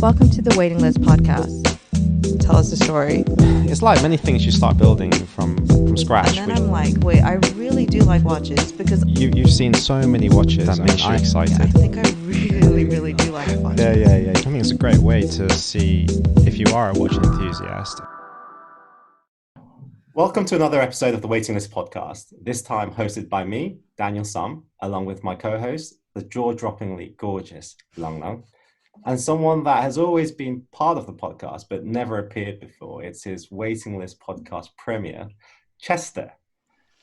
Welcome to the Waiting List podcast. Tell us a story. It's like many things you start building from scratch. And then I'm like, wait, I really do like watches because you've seen so many watches that makes you excited. Yeah, I think I really do like watches. Yeah. I think it's a great way to see if you are a watch enthusiast. Welcome to another episode of the Waiting List podcast, this time hosted by me, Daniel Sum, along with my co-host, the jaw-droppingly gorgeous Lung Lung, and someone that has always been part of the podcast but never appeared before. It's his Waiting List podcast premiere, Chester.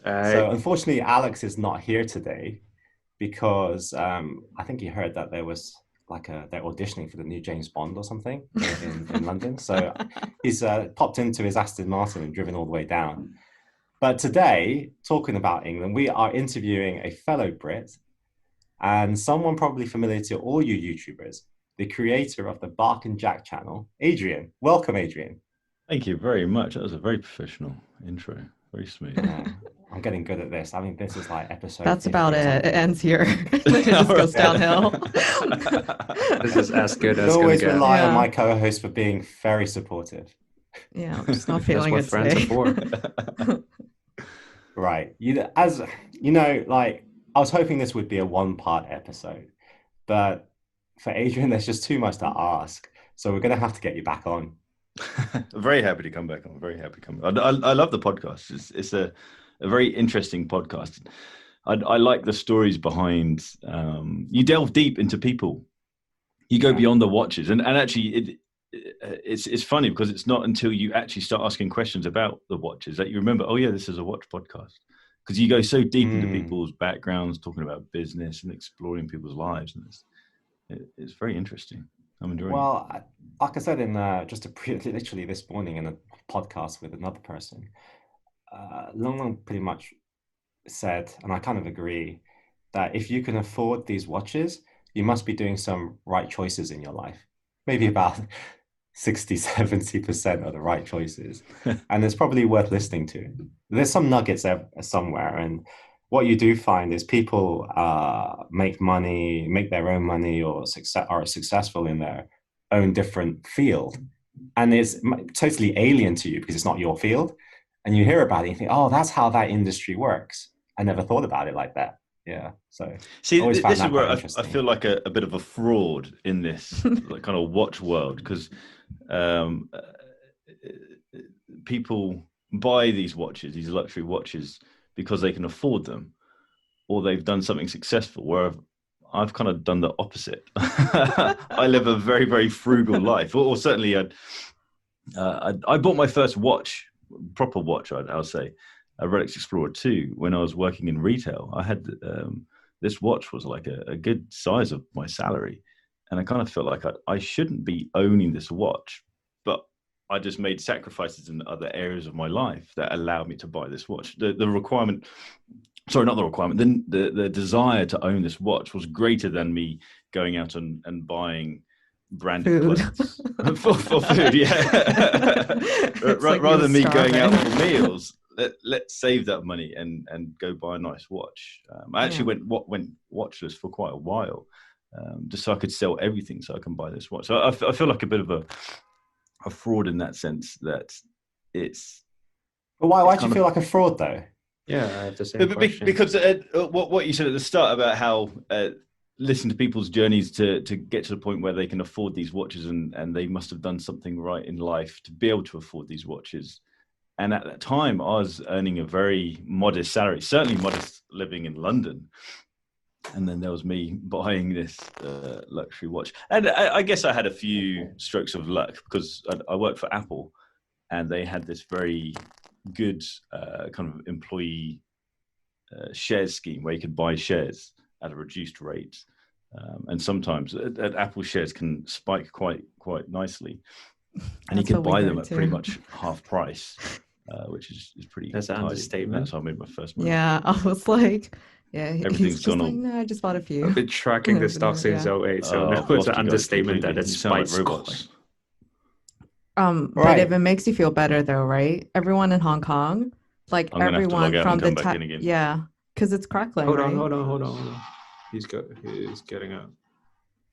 So unfortunately, Alex is not here today because I think you heard that there was they're auditioning for the new James Bond or something in London. So he's popped into his Aston Martin and driven all the way down. But today, talking about England, we are interviewing a fellow Brit and someone probably familiar to all you YouTubers, the creator of the Bark&Jack channel, Adrian. Welcome, Adrian. Thank you very much. That was a very professional intro. Very smooth. Yeah, I'm getting good at this. I mean, this is like episode. That's about it. It ends here. It just goes downhill. This is as good as I always gonna get. rely on my co-host for being very supportive. Yeah, I'm just not feeling it That's what friends today. are for. Right. As you know, like I was hoping this would be a one-part episode, but for Adrian, there's just too much to ask. So we're going to have to get you back on. Very happy to come back. I'm very happy to come back. I love the podcast. It's a very interesting podcast. I like the stories behind. You delve deep into people. You go beyond the watches, and actually, it's funny because it's not until you actually start asking questions about the watches that you remember. Oh yeah, this is a watch podcast. Because you go so deep into people's backgrounds, talking about business and exploring people's lives, and it's very interesting. I'm enjoying it. Well, like I said in literally this morning in a podcast with another person, Long pretty much said, and I kind of agree, that if you can afford these watches, you must be doing some right choices in your life. Maybe about 60-70% of the right choices. And it's probably worth listening to. There's some nuggets there somewhere. And what you do find is people make their own money or are successful in their own different field. And it's totally alien to you because it's not your field. And you hear about it and you think, oh, that's how that industry works. I never thought about it like that. Yeah. So see, this is where I feel like a bit of a fraud in this like kind of watch world, because people buy these watches, these luxury watches, because they can afford them, or they've done something successful. Where I've kind of done the opposite. I live a very, very frugal life, or certainly I bought my first watch, proper watch, I'll say, a Rolex Explorer 2, when I was working in retail. I had this watch was like a good size of my salary, and I kind of felt like I shouldn't be owning this watch, but I just made sacrifices in other areas of my life that allowed me to buy this watch. The desire to own this watch was greater than me going out and buying branded clothes for food. Yeah, rather than me going out for meals. Let's save that money and go buy a nice watch. I actually went watchless for quite a while, just so I could sell everything so I can buy this watch. So I feel like a bit of a fraud in that sense, that it's. But why do you feel like a fraud though? Yeah, I have the same question. Because what you said at the start about how listen to people's journeys to get to the point where they can afford these watches, and they must have done something right in life to be able to afford these watches. And at that time, I was earning a very modest salary, certainly modest living in London. And then there was me buying this luxury watch. And I guess I had a few strokes of luck because I worked for Apple, and they had this very good kind of employee shares scheme where you could buy shares at a reduced rate. And sometimes Apple shares can spike quite nicely. And you can buy them at pretty much half price. Which is pretty. That's an understatement. That's how I made my first money. Yeah, I was like, everything's gone on. No, I just bought a few. I've been tracking the stock since 08, so no, it's an understatement that it's spiked. But if it makes you feel better, though, right? Everyone in Hong Kong, like everyone from the because it's crackling. Hold on. He's getting out.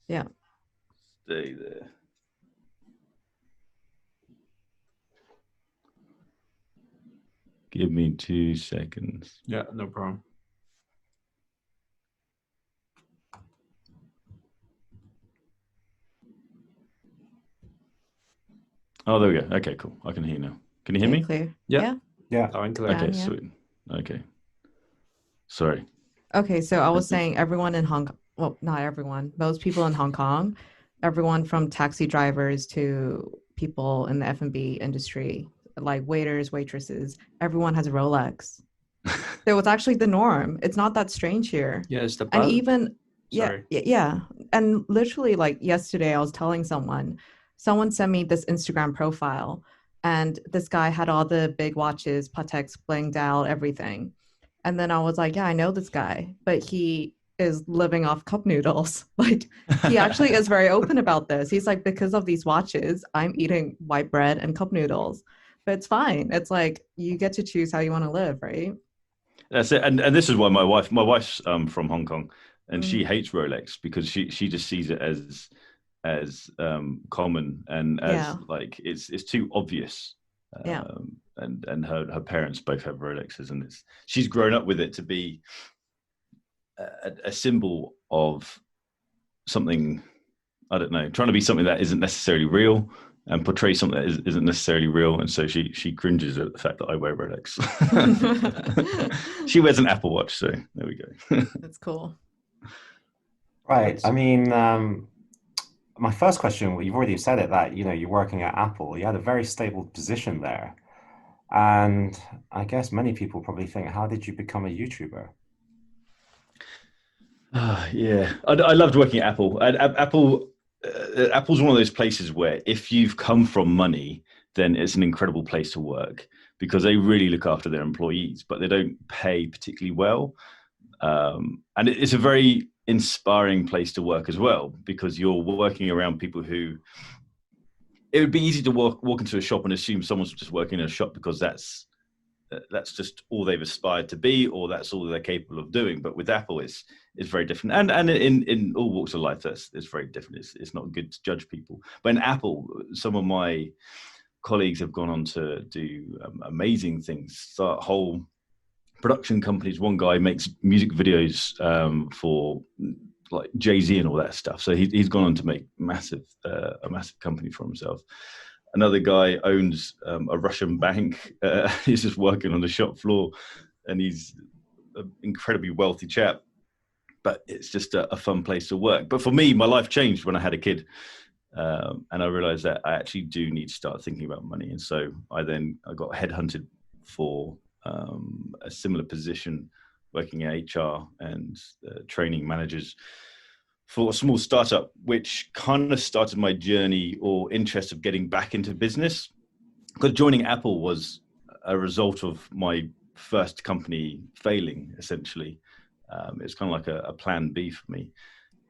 Yeah. Stay there. Give me 2 seconds. Yeah, no problem. Oh, there we go. Okay, cool. I can hear you now. Can you hear me? Clear. Yeah. Yeah. Okay, sweet. Okay. Sorry. Okay, so I was saying everyone in Hong Kong, well, not everyone, most people in Hong Kong, everyone from taxi drivers to people in the F&B industry, like waiters, waitresses, everyone has a Rolex. So it's actually the norm. It's not that strange here. Yeah, it's the And buzz. even, Sorry. yeah. And literally like yesterday, I was telling someone sent me this Instagram profile and this guy had all the big watches, Pateks blinged out, everything. And then I was like, yeah, I know this guy, but he is living off cup noodles. Like he actually is very open about this. He's like, because of these watches, I'm eating white bread and cup noodles. But it's fine. It's like you get to choose how you want to live, right? That's it. And this is why my wife's from Hong Kong, and she hates Rolex because she just sees it as common and as like it's too obvious. And her parents both have Rolexes, and she's grown up with it to be a symbol of something, I don't know, trying to be something that isn't necessarily real and portray something that isn't necessarily real. And so she cringes at the fact that I wear Rolex. She wears an Apple Watch, so there we go. That's cool. Right. I mean, my first question, you've already said it, that, you're working at Apple. You had a very stable position there. And I guess many people probably think, how did you become a YouTuber? Yeah, I loved working at Apple. Apple's one of those places where if you've come from money, then it's an incredible place to work because they really look after their employees, but they don't pay particularly well. And it's a very inspiring place to work as well because you're working around people who, it would be easy to walk into a shop and assume someone's just working in a shop because that's just all they've aspired to be, or that's all they're capable of doing. But with Apple, it's very different, and in all walks of life, it's very different. It's not good to judge people. But in Apple, some of my colleagues have gone on to do amazing things, start whole production companies. One guy makes music videos for like Jay-Z and all that stuff. So he's gone on to make a massive company for himself. Another guy owns a Russian bank. He's just working on the shop floor, and he's an incredibly wealthy chap. But it's just a fun place to work. But for me, my life changed when I had a kid, and I realized that I actually do need to start thinking about money. And so I got headhunted for a similar position, working in HR and training managers for a small startup, which kind of started my journey or interest of getting back into business. Because joining Apple was a result of my first company failing, essentially. It's kind of like a plan B for me.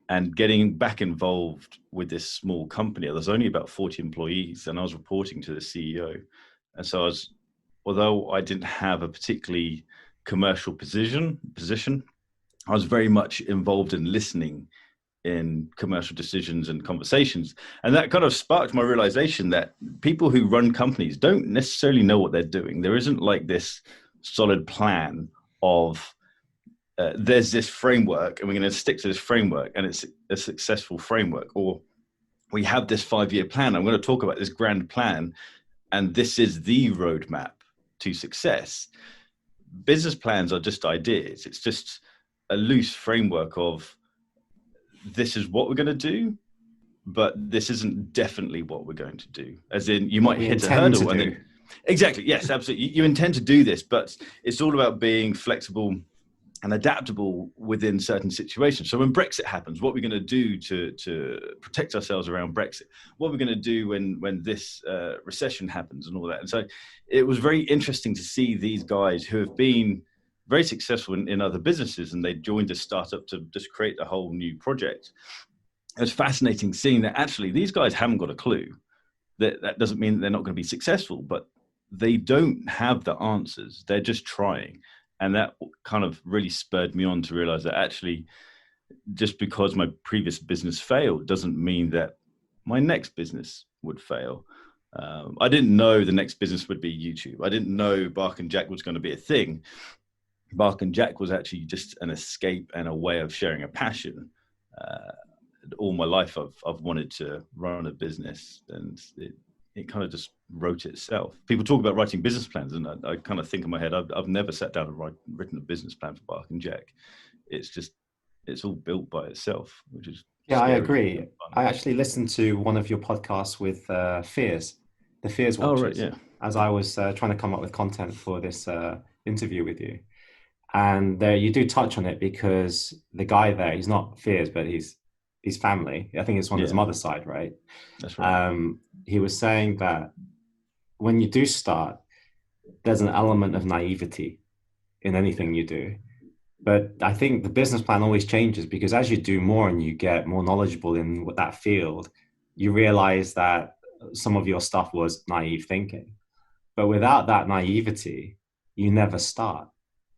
And getting back involved with this small company, there's only about 40 employees, and I was reporting to the CEO. And so although I didn't have a particularly commercial position, I was very much involved in listening in commercial decisions and conversations. And that kind of sparked my realization that people who run companies don't necessarily know what they're doing. There isn't like this solid plan of there's this framework and we're going to stick to this framework and it's a successful framework, or we have this 5-year plan. I'm going to talk about this grand plan and this is the roadmap to success. Business plans are just ideas. It's just a loose framework of this is what we're going to do, but this isn't definitely what we're going to do. As in, you might hit a hurdle and then, exactly, yes, absolutely. You intend to do this, but it's all about being flexible and adaptable within certain situations. So when Brexit happens, what we're going to do to protect ourselves around Brexit, what we're going to do when this recession happens and all that. And so it was very interesting to see these guys who have been very successful in other businesses, and they joined a startup to just create a whole new project. It was fascinating seeing that actually these guys haven't got a clue. That doesn't mean they're not going to be successful, but they don't have the answers. They're just trying. And that kind of really spurred me on to realize that actually, just because my previous business failed doesn't mean that my next business would fail. I didn't know the next business would be YouTube. I didn't know Bark&Jack was going to be a thing. Bark&Jack was actually just an escape and a way of sharing a passion. All my life, I've wanted to run a business, and it kind of just wrote itself. People talk about writing business plans, and I kind of think in my head, I've never sat down and written a business plan for Bark&Jack. It's all built by itself, which is I scary. agree. I actually listened to one of your podcasts with the Fears Watchers, right, yeah. as I was trying to come up with content for this interview with you. And there you do touch on it, because the guy there, he's not Fears, but he's family. I think it's on his mother's side, right? That's right. He was saying that when you do start, there's an element of naivety in anything you do. But I think the business plan always changes, because as you do more and you get more knowledgeable in that field, you realize that some of your stuff was naive thinking. But without that naivety, you never start,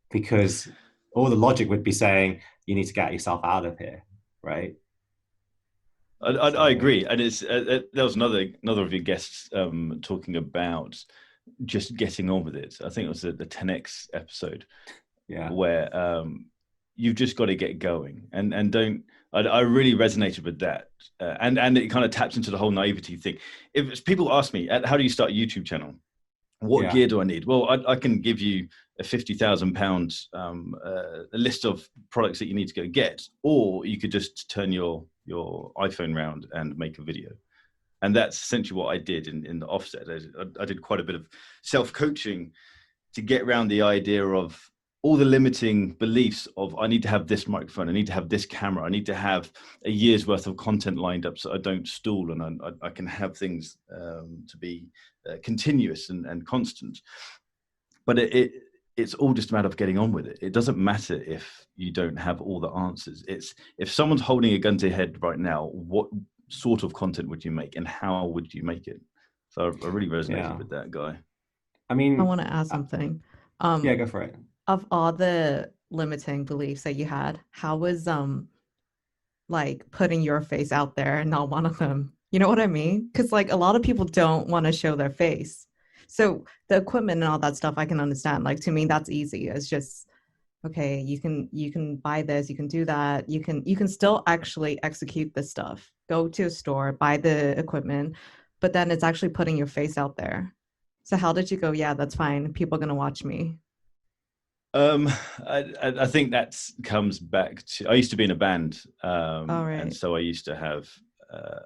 because all the logic would be saying you need to get yourself out of here, right? I agree, and it's there was another of your guests talking about just getting on with it. I think it was the 10x episode, where you've just got to get going, and don't. I really resonated with that, and it kind of taps into the whole naivety thing. If people ask me, how do you start a YouTube channel? What gear do I need? Well, I can give you a £50,000 a list of products that you need to go get, or you could just turn your iPhone round and make a video. And that's essentially what I did in the offset. I did quite a bit of self-coaching to get around the idea of all the limiting beliefs of, I need to have this microphone, I need to have this camera, I need to have a year's worth of content lined up so I don't stall, and I can have things to be continuous and constant. But it's all just a matter of getting on with it. It doesn't matter if you don't have all the answers. It's if someone's holding a gun to your head right now, what sort of content would you make and how would you make it? So I really resonated with that guy. I mean, I want to add something. Go for it. Of all the limiting beliefs that you had, how was like putting your face out there not one of them? You know what I mean? Because like a lot of people don't want to show their face. So the equipment and all that stuff I can understand. Like to me, that's easy. It's just okay, you can buy this, you can do that, you can still actually execute this stuff. Go to a store, buy the equipment, but then it's actually putting your face out there. So how did you go, yeah, that's fine, people are gonna watch me? I think that comes back to, I used to be in a band, right. and so I used to have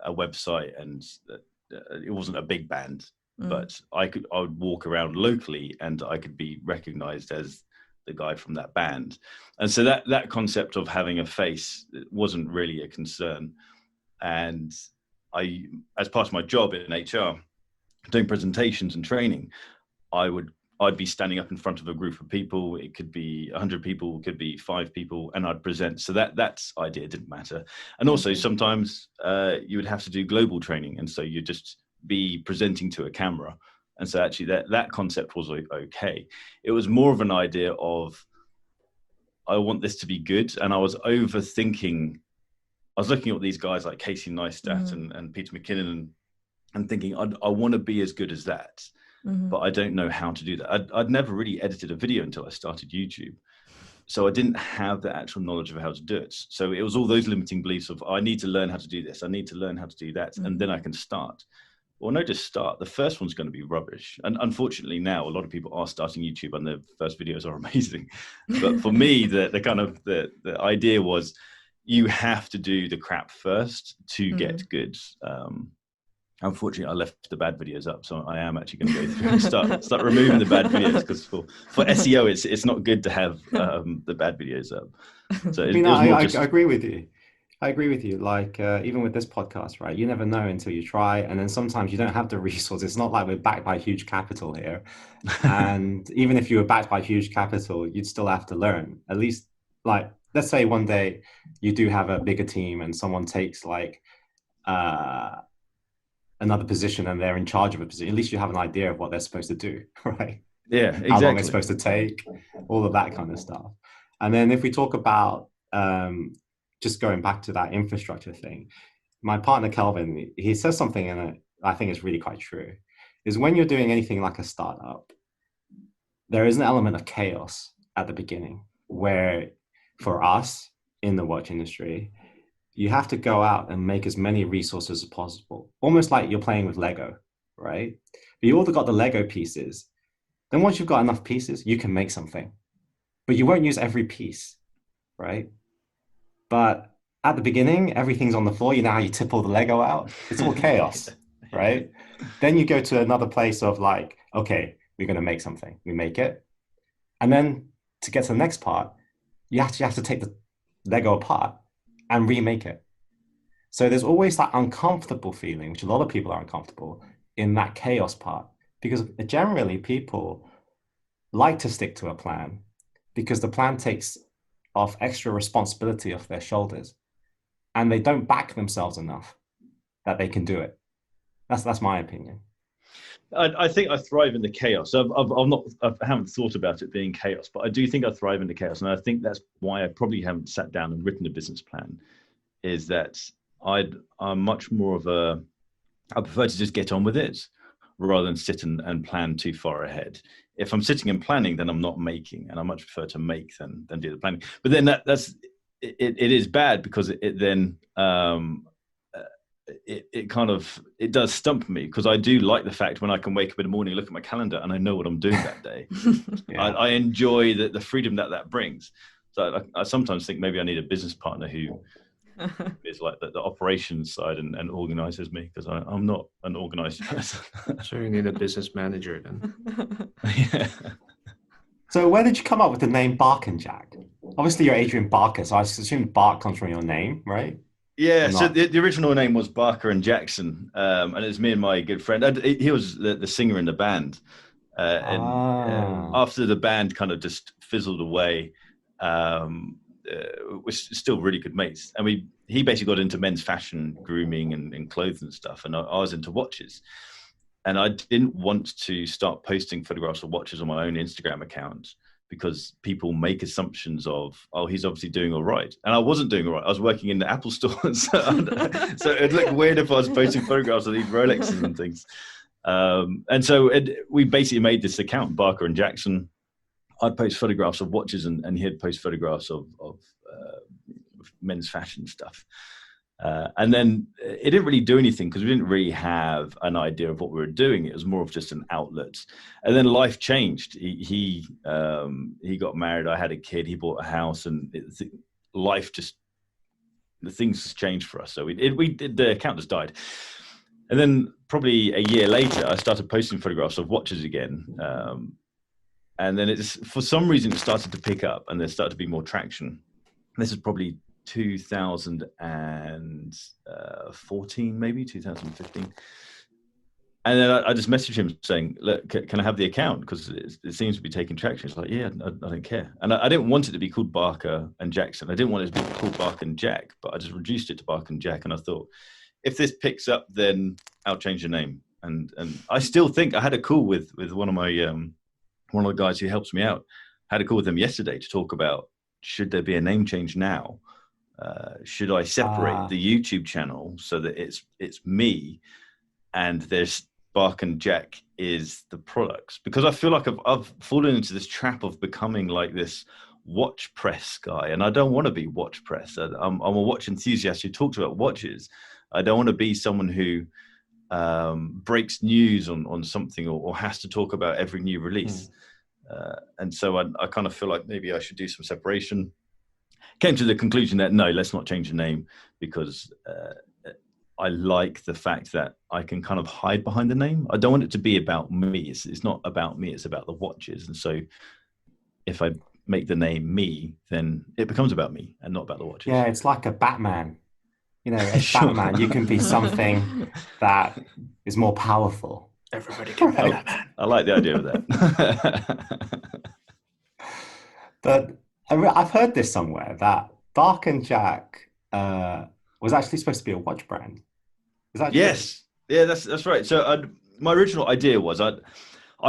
a website, and it wasn't a big band, but I would walk around locally and I could be recognized as the guy from that band. And so that concept of having a face wasn't really a concern. And I, as part of my job in HR, doing presentations and training, I'd be standing up in front of a group of people. It could be 100 people, it could be 5 people, and I'd present. So that idea didn't matter. And also sometimes you would have to do global training, and so you'd just be presenting to a camera. And so actually that concept was okay. It was more of an idea of, I want this to be good. And I was overthinking. I was looking at these guys like Casey Neistat and Peter McKinnon and thinking, I want to be as good as that. But I don't know how to do that. I'd never really edited a video until I started YouTube. So I didn't have the actual knowledge of how to do it. So it was all those limiting beliefs of, I need to learn how to do this, I need to learn how to do that, and then I can start. Well, no, just start. The first one's going to be rubbish. And unfortunately now, a lot of people are starting YouTube and their first videos are amazing. But for me, the idea was, you have to do the crap first to get good. Unfortunately, I left the bad videos up, so I am actually going to go through and start removing the bad videos, because for SEO, it's not good to have the bad videos up. So I agree with you. I agree with you. Like even with this podcast, right? You never know until you try, and then sometimes you don't have the resources. It's not like we're backed by huge capital here, and even if you were backed by huge capital, you'd still have to learn. At least, like, let's say one day you do have a bigger team, and someone takes like another position and they're in charge of a position. At least you have an idea of what they're supposed to do, right? Yeah, exactly. How long it's supposed to take, all of that kind of stuff. And then if we talk about just going back to that infrastructure thing, my partner Kelvin, he says something, and I think it's really quite true. is when you're doing anything like a startup, there is an element of chaos at the beginning where for us in the watch industry, you have to go out and make as many resources as possible, almost like you're playing with Lego, right? But you all got the Lego pieces. Then once you've got enough pieces, you can make something, but you won't use every piece, right? But at the beginning, everything's on the floor. You know how you tip all the Lego out? It's all chaos, right? Then you go to another place of like, okay, we're going to make something. We make it. And then to get to the next part, you actually have to take the Lego apart and remake it. So there's always that uncomfortable feeling, which a lot of people are uncomfortable in that chaos part, because generally people like to stick to a plan because the plan takes off extra responsibility off their shoulders and they don't back themselves enough that they can do it. That's my opinion. I think I thrive in the chaos. I haven't thought about it being chaos, but I do think I thrive in the chaos. And I think that's why I probably haven't sat down and written a business plan, is that I'm much more of I prefer to just get on with it rather than sit and plan too far ahead. If I'm sitting and planning, then I'm not making, and I much prefer to make than do the planning. But then it is bad because it then it does stump me, because I do like the fact when I can wake up in the morning, look at my calendar, and I know what I'm doing that day. Yeah. I enjoy the freedom that brings. So I sometimes think maybe I need a business partner who is like the operations side and organizes me, because I'm not an organized person. So you need a business manager then. Yeah. So where did you come up with the name Bark&Jack? Obviously you're Adrian Barker, so I assume Bark comes from your name, right? Yeah, so the original name was Barker and Jackson, and it was me and my good friend. He was the singer in the band, and after the band kind of just fizzled away, we're still really good mates. And he basically got into men's fashion, grooming, and clothes and stuff, and I was into watches. And I didn't want to start posting photographs of watches on my own Instagram account, because people make assumptions of, oh, he's obviously doing all right. And I wasn't doing all right. I was working in the Apple store. So it'd look weird if I was posting photographs of these Rolexes and things. And so we basically made this account, Barker and Jackson. I'd post photographs of watches and he'd post photographs of men's fashion stuff. And then it didn't really do anything because we didn't really have an idea of what we were doing. It was more of just an outlet. And then life changed. He got married. I had a kid. He bought a house, and life just, the things changed for us. So the account just died. And then probably a year later, I started posting photographs of watches again. And then for some reason, it started to pick up, and there started to be more traction. This is probably 2014, maybe 2015. And then I just messaged him saying, look, can I have the account? Because it seems to be taking traction. He's like, yeah, I don't care. And I didn't want it to be called Barker and Jackson. I didn't want it to be called Bark and Jack, but I just reduced it to Bark and Jack. And I thought, if this picks up, then I'll change the name. And I still think, I had a call with one of the guys who helps me out. I had a call with him yesterday to talk about, should there be a name change now? Should I separate the YouTube channel so that it's me and there's Bark and Jack is the products? Because I feel like I've fallen into this trap of becoming like this watch press guy, and I don't want to be watch press. I'm a watch enthusiast who talks about watches. I don't want to be someone who breaks news on something or has to talk about every new release. And so I kind of feel like maybe I should do some separation. Came to the conclusion that no, let's not change the name, because I like the fact that I can kind of hide behind the name. I don't want it to be about me. It's not about me. It's about the watches. And so if I make the name me, then it becomes about me and not about the watches. Yeah, it's like a Batman. You know, as sure. Batman, you can be something that is more powerful. Everybody can be Batman. I like the idea of that. But I've heard this somewhere, that Bark and Jack was actually supposed to be a watch brand. Is that yes? True? Yeah, that's right. So my original idea was I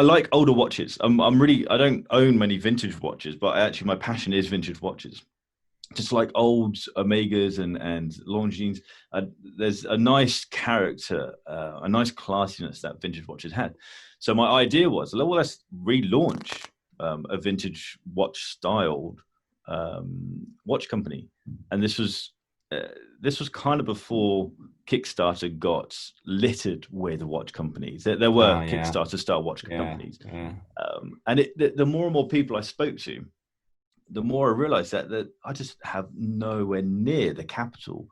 like older watches. I don't own many vintage watches, but my passion is vintage watches. just like old Omegas and Longines. There's a nice character, a nice classiness that vintage watches had. So my idea was, well, let's relaunch a vintage watch styled watch company. And this was kind of before Kickstarter got littered with watch companies. There were Kickstarter style watch companies. Yeah. And the more and more people I spoke to, the more I realized that I just have nowhere near the capital.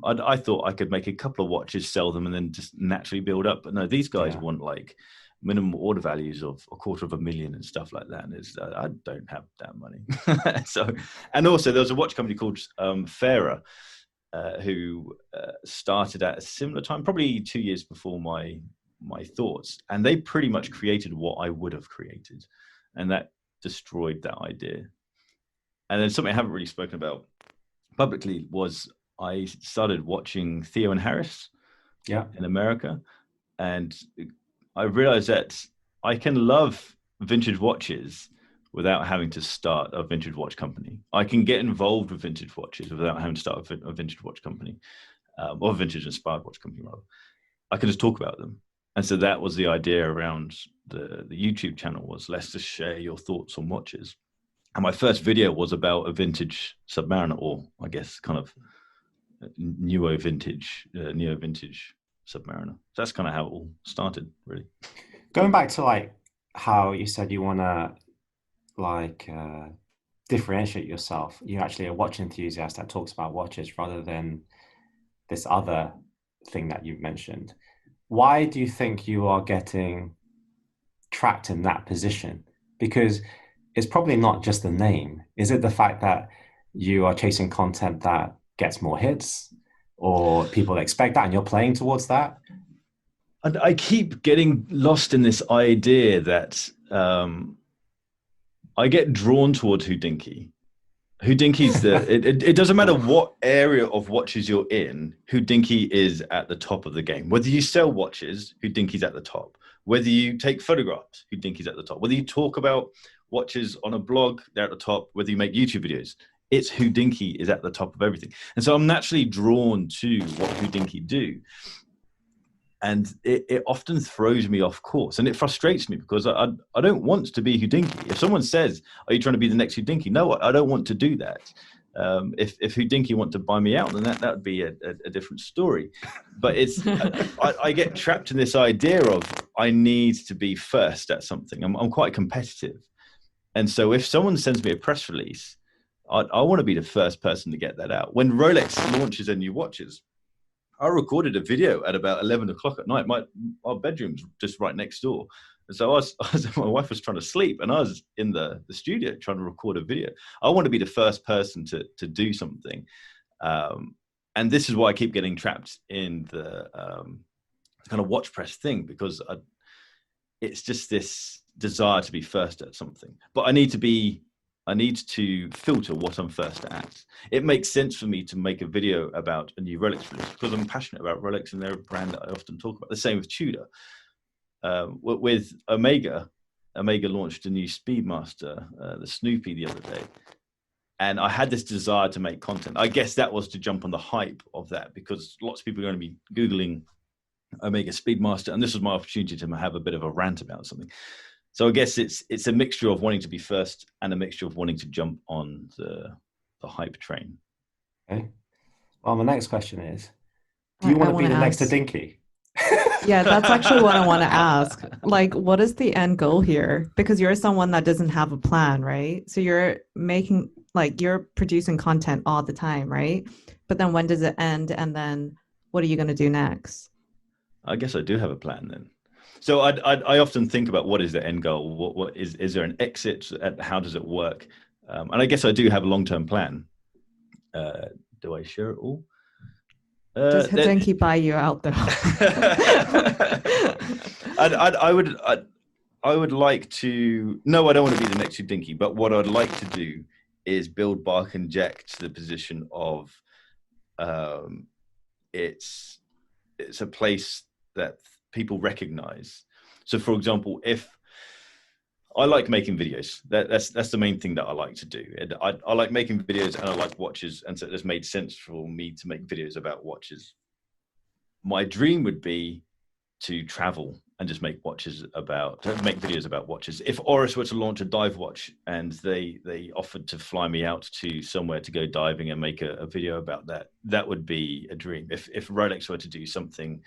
I thought I could make a couple of watches, sell them, and then just naturally build up. But no, these guys want like minimum order values of $250,000 and stuff like that. And I don't have that money. So, and also there was a watch company called Fairer, who started at a similar time, probably 2 years before my thoughts, and they pretty much created what I would have created, and that destroyed that idea. And then something I haven't really spoken about publicly was I started watching Theo and Harris in America, and I realized that I can love vintage watches without having to start a vintage watch company. I can get involved with vintage watches without having to start a vintage watch company, or a vintage inspired watch company rather. I can just talk about them. And so that was the idea around the YouTube channel, was let's just share your thoughts on watches. And my first video was about a vintage Submariner, or I guess kind of neo-vintage Submariner. So that's kind of how it all started, really. Going back to like how you said you want to like differentiate yourself. You're actually a watch enthusiast that talks about watches rather than this other thing that you've mentioned. Why do you think you are getting trapped in that position? Because it's probably not just the name. Is it the fact that you are chasing content that gets more hits, or people expect that and you're playing towards that? And I keep getting lost in this idea that I get drawn towards Houdinki. Houdinki's it doesn't matter what area of watches you're in, Houdinki is at the top of the game. Whether you sell watches, Houdinki's at the top. Whether you take photographs, Houdinki's at the top. Whether you talk about watches on a blog, they're at the top. Whether you make YouTube videos, it's Houdinki is at the top of everything. And so I'm naturally drawn to what Houdinki do. And it often throws me off course, and it frustrates me because I don't want to be Houdinki. If someone says, "Are you trying to be the next Houdinki?" No, I don't want to do that. If Houdinki want to buy me out, then that would be a different story. But it's I get trapped in this idea of I need to be first at something. I'm quite competitive, and so if someone sends me a press release, I want to be the first person to get that out. When Rolex launches their new watches, I recorded a video at about 11 o'clock at night. Our bedroom's just right next door. And so my wife was trying to sleep, and I was in the studio trying to record a video. I want to be the first person to do something. And this is why I keep getting trapped in the kind of watch press thing, because it's just this desire to be first at something. But I need to filter what I'm first at. It makes sense for me to make a video about a new Rolex release because I'm passionate about Rolex and they're a brand that I often talk about. The same with Tudor. With Omega launched a new Speedmaster, the Snoopy, the other day. And I had this desire to make content. I guess that was to jump on the hype of that, because lots of people are going to be Googling Omega Speedmaster. And this was my opportunity to have a bit of a rant about something. So I guess it's a mixture of wanting to be first and a mixture of wanting to jump on the hype train. Okay. Well, my next question is, do you want to be the next Houdinki? Yeah, that's actually what I want to ask. Like, what is the end goal here? Because you're someone that doesn't have a plan, right? So you're producing content all the time, right? But then when does it end? And then what are you going to do next? I guess I do have a plan then. So I often think about what is the end goal? What is there an exit? How does it work? And I guess I do have a long-term plan. Do I share it all? Does Houdinki buy you out though? I would like to. No, I don't want to be the next Houdinki. But what I'd like to do is build Bark&Jack to the position of it's a place that people recognize. So for example, if I like making videos. That's the main thing that I like to do. I like making videos, and I like watches, and so it has made sense for me to make videos about watches. My dream would be to travel and just make videos about watches. If Oris were to launch a dive watch and they offered to fly me out to somewhere to go diving and make a video about that, that would be a dream. If Rolex were to do something,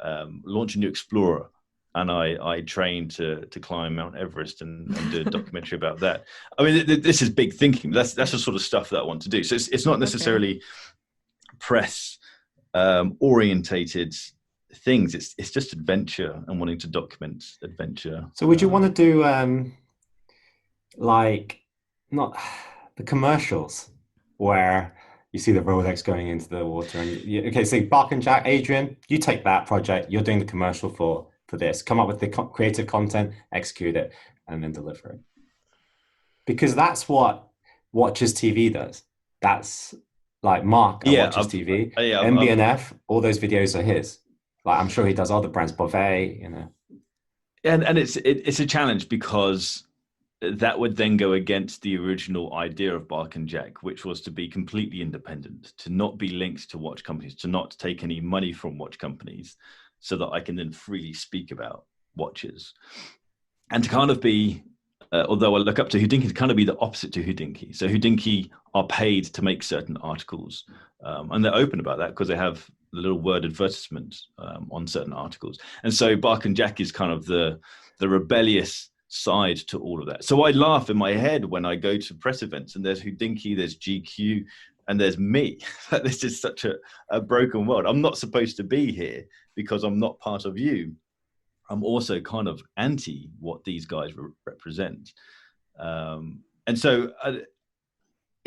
launch a new Explorer, and I trained to climb Mount Everest and do a documentary about that. I mean, this is big thinking. That's the sort of stuff that I want to do. So it's not necessarily press orientated things. It's just adventure and wanting to document adventure. So would you want to do like not the commercials where you see the Rolex going into the water and okay, so Bark&Jack, Adrian, you take that project, you're doing the commercial for this, come up with the creative content, execute it, and then deliver it. Because that's what Watches TV does. That's like Mark at Watches TV, MBNF, all those videos are his. Like I'm sure he does other brands, Beauvais, you know. And it's a challenge because that would then go against the original idea of Bark&Jack, which was to be completely independent, to not be linked to watch companies, to not take any money from watch companies, so that I can then freely speak about watches. And to kind of be, although I look up to Hodinkee, to kind of be the opposite to Hodinkee. So Hodinkee are paid to make certain articles, and they're open about that because they have the little word advertisement on certain articles. And so Bark&Jack is kind of the rebellious side to all of that. So I laugh in my head when I go to press events and there's Hodinkee, there's GQ, and there's me. This is such a broken world. I'm not supposed to be here because I'm not part of you. I'm also kind of anti what these guys represent. And so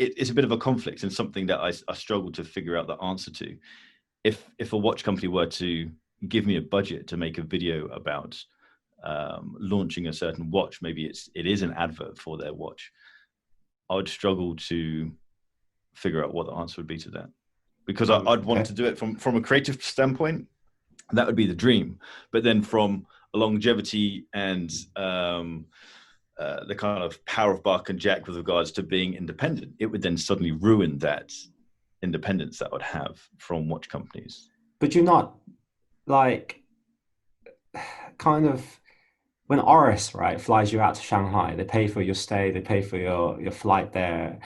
it's a bit of a conflict and something that I struggle to figure out the answer to. If a watch company were to give me a budget to make a video about launching a certain watch, maybe it is an advert for their watch, I would struggle to figure out what the answer would be to that, because I'd want to do it from a creative standpoint. That would be the dream, but then from a longevity and the kind of power of Bark&Jack with regards to being independent, it would then suddenly ruin that independence that I would have from watch companies. But you're not like kind of when Oris, right, flies you out to Shanghai, they pay for your stay, they pay for your flight there.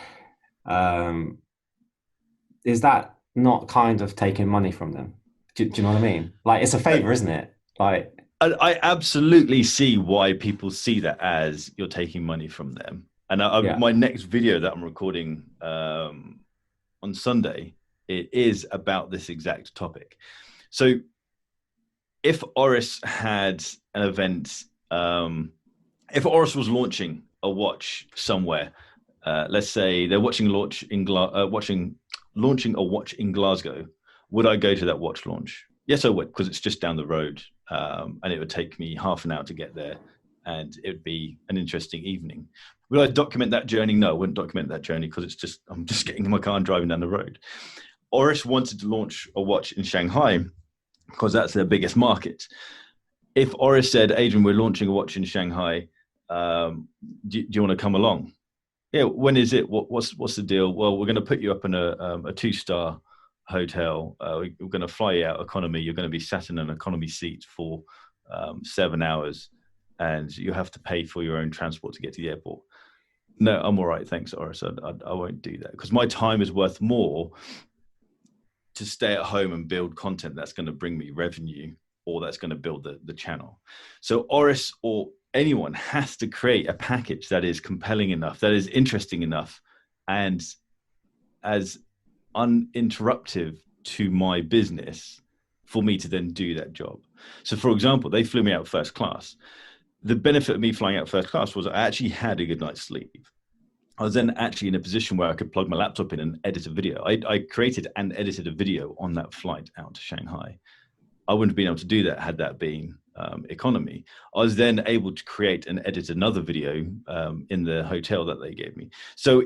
Is that not kind of taking money from them? Do you know what I mean? Like it's a favor, isn't it? Like I absolutely see why people see that as you're taking money from them. And my next video that I'm recording on Sunday, it is about this exact topic. So if Oris had an event, if Oris was launching a watch somewhere, let's say they're launching a watch in Glasgow, would I go to that watch launch? Yes, I would, because it's just down the road, and it would take me half an hour to get there, and it would be an interesting evening. Would I document that journey? No, I wouldn't document that journey because I'm just getting in my car and driving down the road. Oris wanted to launch a watch in Shanghai because that's their biggest market. If Oris said, Adrian, we're launching a watch in Shanghai, do you want to come along? Yeah, when is it? What's the deal? Well, we're going to put you up in a 2-star hotel. We're going to fly you out economy. You're going to be sat in an economy seat for 7 hours, and you have to pay for your own transport to get to the airport. No, I'm all right, thanks, Oris. I won't do that because my time is worth more to stay at home and build content that's going to bring me revenue or that's going to build the channel. So Oris or anyone has to create a package that is compelling enough, that is interesting enough, and as uninterruptive to my business for me to then do that job. So for example, they flew me out first class. The benefit of me flying out first class was I actually had a good night's sleep. I was then actually in a position where I could plug my laptop in and edit a video. I created and edited a video on that flight out to Shanghai. I wouldn't have been able to do that had that been economy. I was then able to create and edit another video in the hotel that they gave me. So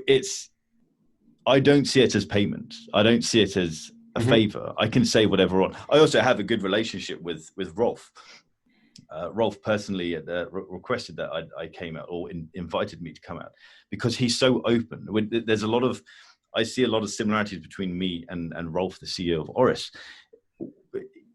I don't see it as payment. I don't see it as a favor. I can say whatever on. I also have a good relationship with Rolf. Rolf personally requested that I came out, or invited me to come out, because he's so open. There's I see a lot of similarities between me and Rolf, the CEO of Oris.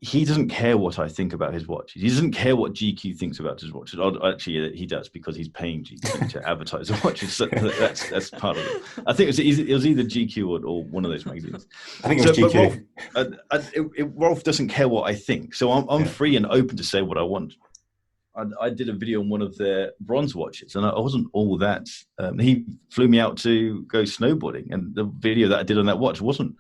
He doesn't care what I think about his watches. He doesn't care what GQ thinks about his watches. Actually, he does, because he's paying GQ to advertise the watches. So that's part of it. I think it was either GQ or one of those magazines. I think it was GQ. But Rolf doesn't care what I think, so I'm free and open to say what I want. I did a video on one of their bronze watches, and I wasn't all that. He flew me out to go snowboarding, and the video that I did on that watch wasn't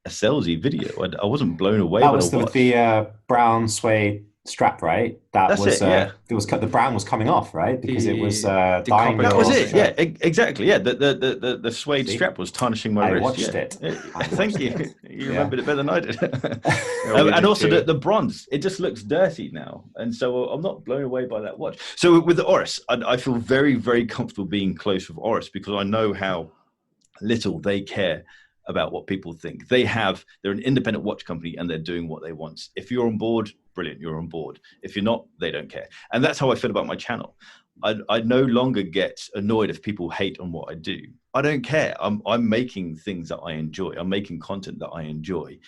a salesy video. I wasn't blown away by the watch. That was the brown suede strap, right? That's it. Yeah, it was the brown was coming off, right? Because it was dying. That was it. Yeah, exactly. Yeah, the suede strap was tarnishing my wrist. I watched it. Thank you. You remembered it better than I did. And also the bronze, it just looks dirty now, and so I'm not blown away by that watch. So with the Oris, I feel very, very comfortable being close with Oris, because I know how little they care about what people think. They're an independent watch company, and they're doing what they want. If you're on board, brilliant, you're on board. If you're not, they don't care. And that's how I feel about my channel. I no longer get annoyed if people hate on what I do. I don't care. I'm making things that I enjoy. I'm making content that I enjoy.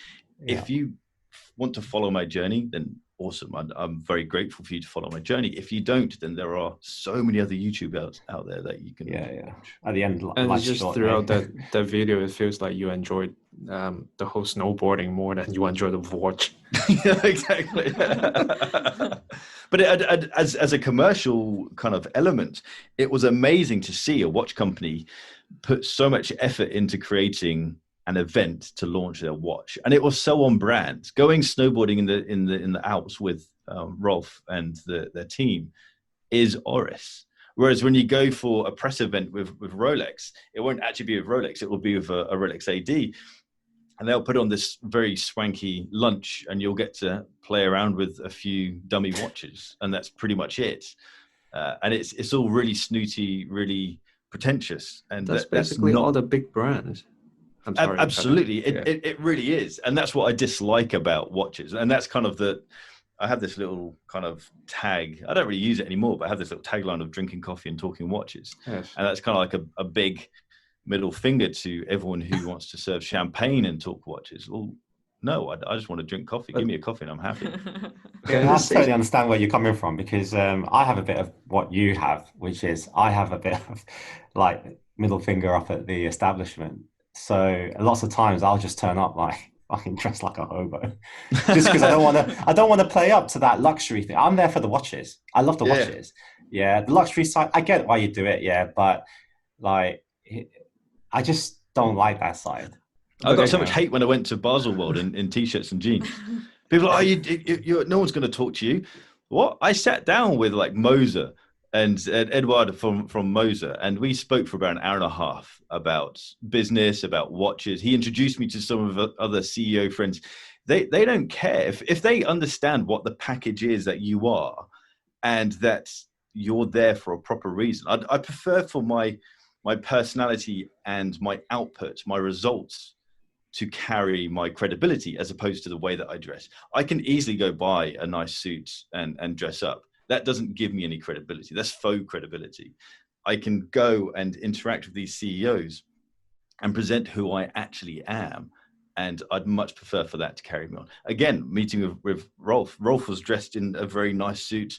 Yeah. If you want to follow my journey, then awesome. I'm very grateful for you to follow my journey. If you don't, then there are so many other YouTubers out there that you can watch. At the end, and just throughout that video, it feels like you enjoyed the whole snowboarding more than you enjoyed the watch. Yeah, exactly. But as a commercial kind of element, it was amazing to see a watch company put so much effort into creating an event to launch their watch, and it was so on brand. Going snowboarding in the Alps with Rolf and their team is Oris. Whereas when you go for a press event with Rolex, it won't actually be with Rolex. It will be with a Rolex AD, and they'll put on this very swanky lunch, and you'll get to play around with a few dummy watches, and that's pretty much it. And it's all really snooty, really pretentious, and that's basically all the big brands. Absolutely, it really is, and that's what I dislike about watches. And that's kind of I have this little kind of tag. I don't really use it anymore, but I have this little tagline of drinking coffee and talking watches. Yes. And that's kind of like a big middle finger to everyone who wants to serve champagne and talk watches. Well, no, I just want to drink coffee. Give me a coffee and I'm happy. I totally understand where you're coming from, because I have a bit of what you have, which is I have a bit of like middle finger up at the establishment. So lots of times I'll just turn up like fucking dressed like a hobo, just because I don't want to play up to that luxury thing. I'm there for the watches. I love the watches. Yeah, the luxury side. I get why you do it. Yeah, but like, I just don't like that side. I got so much hate when I went to Baselworld in t-shirts and jeans. People are like, no one's going to talk to you. What? I sat down with like Moser and Edward from Moser, and we spoke for about an hour and a half about business, about watches. He introduced me to some of the other CEO friends. They don't care if they understand what the package is that you are, and that you're there for a proper reason. I prefer for my personality and my output, my results, to carry my credibility as opposed to the way that I dress. I can easily go buy a nice suit and dress up. That doesn't give me any credibility. That's faux credibility. I can go and interact with these CEOs and present who I actually am. And I'd much prefer for that to carry me on. Again, meeting with Rolf. Rolf was dressed in a very nice suit.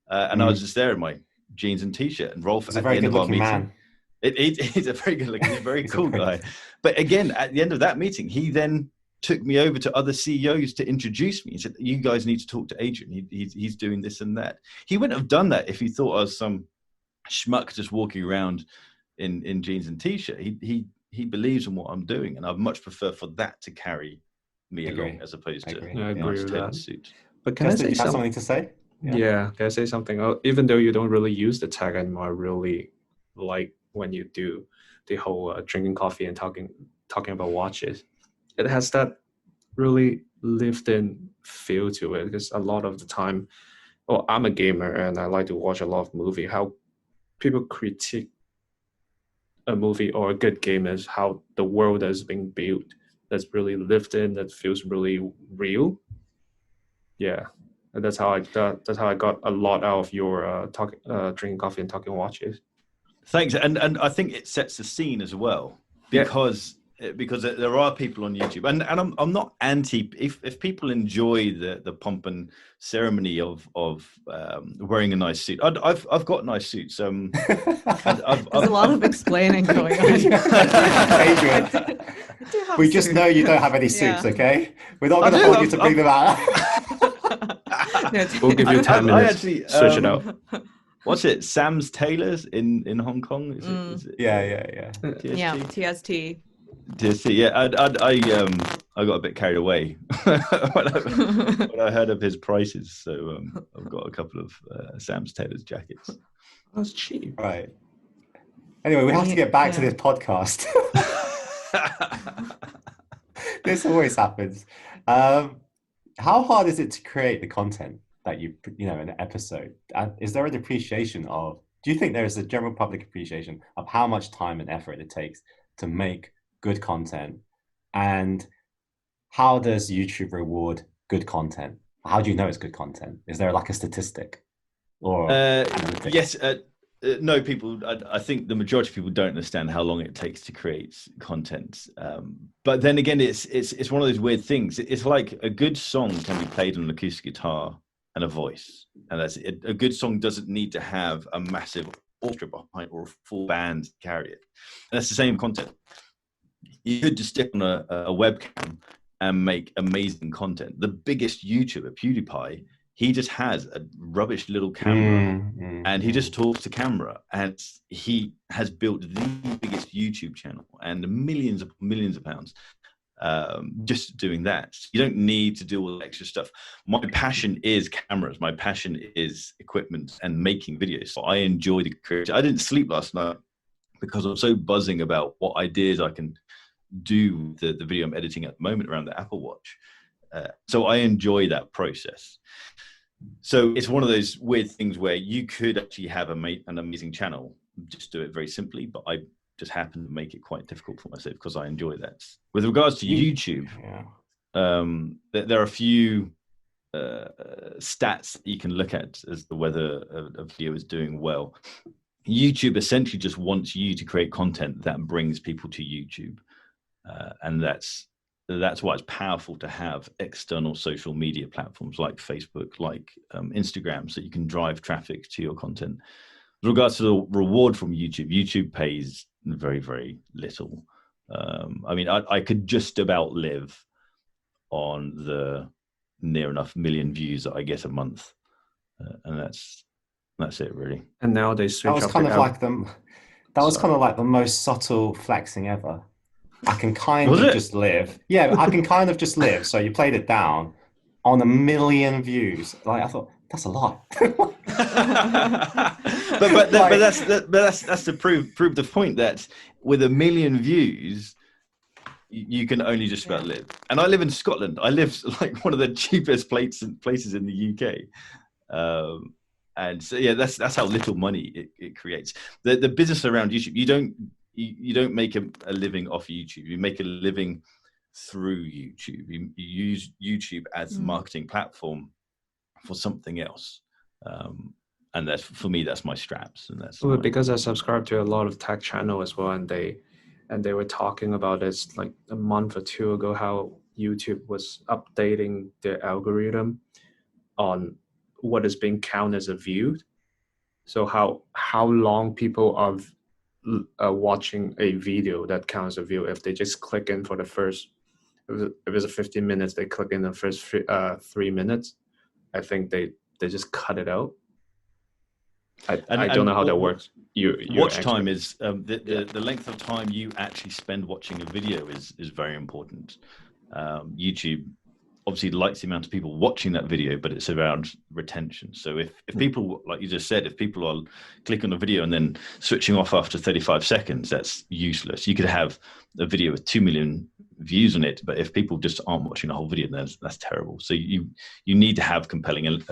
And I was just there in my jeans and t-shirt. And Rolf, he's a very good looking man. He's a very good looking, he's a very cool guy. But again, at the end of that meeting, he then took me over to other CEOs to introduce me. He said, you guys need to talk to Adrian. He's doing this and that. He wouldn't have done that if he thought I was some schmuck just walking around in jeans and t-shirt. He believes in what I'm doing, and I'd much prefer for that to carry me along as opposed to I agree with that. Suit. But can I say something to say? Yeah, can I say something? Even though you don't really use the tag anymore, I really like when you do the whole drinking coffee and talking about watches. It has that really lived-in feel to it, because a lot of the time, I'm a gamer and I like to watch a lot of movies. How people critique a movie or a good game is how the world is being built. That's really lived in. That feels really real. Yeah, And that's how I got a lot out of your drinking coffee and talking watches. Thanks, and I think it sets the scene as well, because there are people on YouTube, and I'm not anti if people enjoy the pomp and ceremony of wearing a nice suit. I've got nice suits. There's a lot of explaining going on. Adrian, we just know you don't have any suits, okay? We're not going to hold you to bring them out. We'll give you 10 minutes. I actually search it out. What's it? Sam's Tailors in Hong Kong? Is it, Yeah. TST? Yeah, TST. TST. Yeah, I got a bit carried away when I heard of his prices. So I've got a couple of Sam's Tailors jackets. That's cheap. Right. Anyway, we have to get back to this podcast. This always happens. How hard is it to create the content that you in an episode? Is there an appreciation of? Do you think there is a general public appreciation of how much time and effort it takes to make good content, and how does YouTube reward good content? How do you know it's good content? Is there like a statistic or analytics? Yes. No, people. I think the majority of people don't understand how long it takes to create content. But then again, it's one of those weird things. It's like a good song can be played on an acoustic guitar and a voice, and that's it. A good song doesn't need to have a massive orchestra behind or a full band to carry it. And that's the same content. You could just stick on a webcam and make amazing content. The biggest YouTuber, PewDiePie, he just has a rubbish little camera and he just talks to camera, and he has built the biggest YouTube channel and millions of pounds just doing that. You don't need to do all the extra stuff. My passion is cameras. My passion is equipment and making videos. So I enjoy the creation. I didn't sleep last night because I'm so buzzing about what ideas I can do the video I'm editing at the moment around the Apple Watch. So I enjoy that process. So it's one of those weird things where you could actually have an amazing channel, just do it very simply, but I just happen to make it quite difficult for myself because I enjoy that. With regards to YouTube, there are a few stats that you can look at as to whether a video is doing well. YouTube essentially just wants you to create content that brings people to YouTube, and that's why it's powerful to have external social media platforms like Facebook, like Instagram, so you can drive traffic to your content. With regards to the reward from YouTube, YouTube pays very, very little. I mean, I could just about live on the near enough million views that I get a month, and that's it really. And now they switch. That was kind of like the most subtle flexing ever. I can kind of just live. Yeah, I can kind of just live. So you played it down on 1 million views. Like I thought, that's a lot. but that's to prove the point that with 1 million views, you can only just about live. And I live in Scotland. I live like one of the cheapest places in the UK. And so that's how little money it creates. The business around YouTube, you don't make a living off YouTube. You make a living through YouTube. You use YouTube as a marketing platform for something else. And that's, for me, that's my straps. And that's because I subscribe to a lot of tech channel as well, and they were talking about this like a month or two ago, how YouTube was updating their algorithm on what is being counted as a view. So how long people are watching a video that counts a view. If they just click in for the first, if it's a 15 minutes, they click in the first 3 minutes. I think they just cut it out. I don't know how that works. Watch time is the length of time you actually spend watching a video is very important. YouTube obviously likes the amount of people watching that video, but it's around retention. So if people, like you just said, if people are clicking on a video and then switching off after 35 seconds, that's useless. You could have a video with 2 million views on it, but if people just aren't watching the whole video, then that's terrible. So you need to have compelling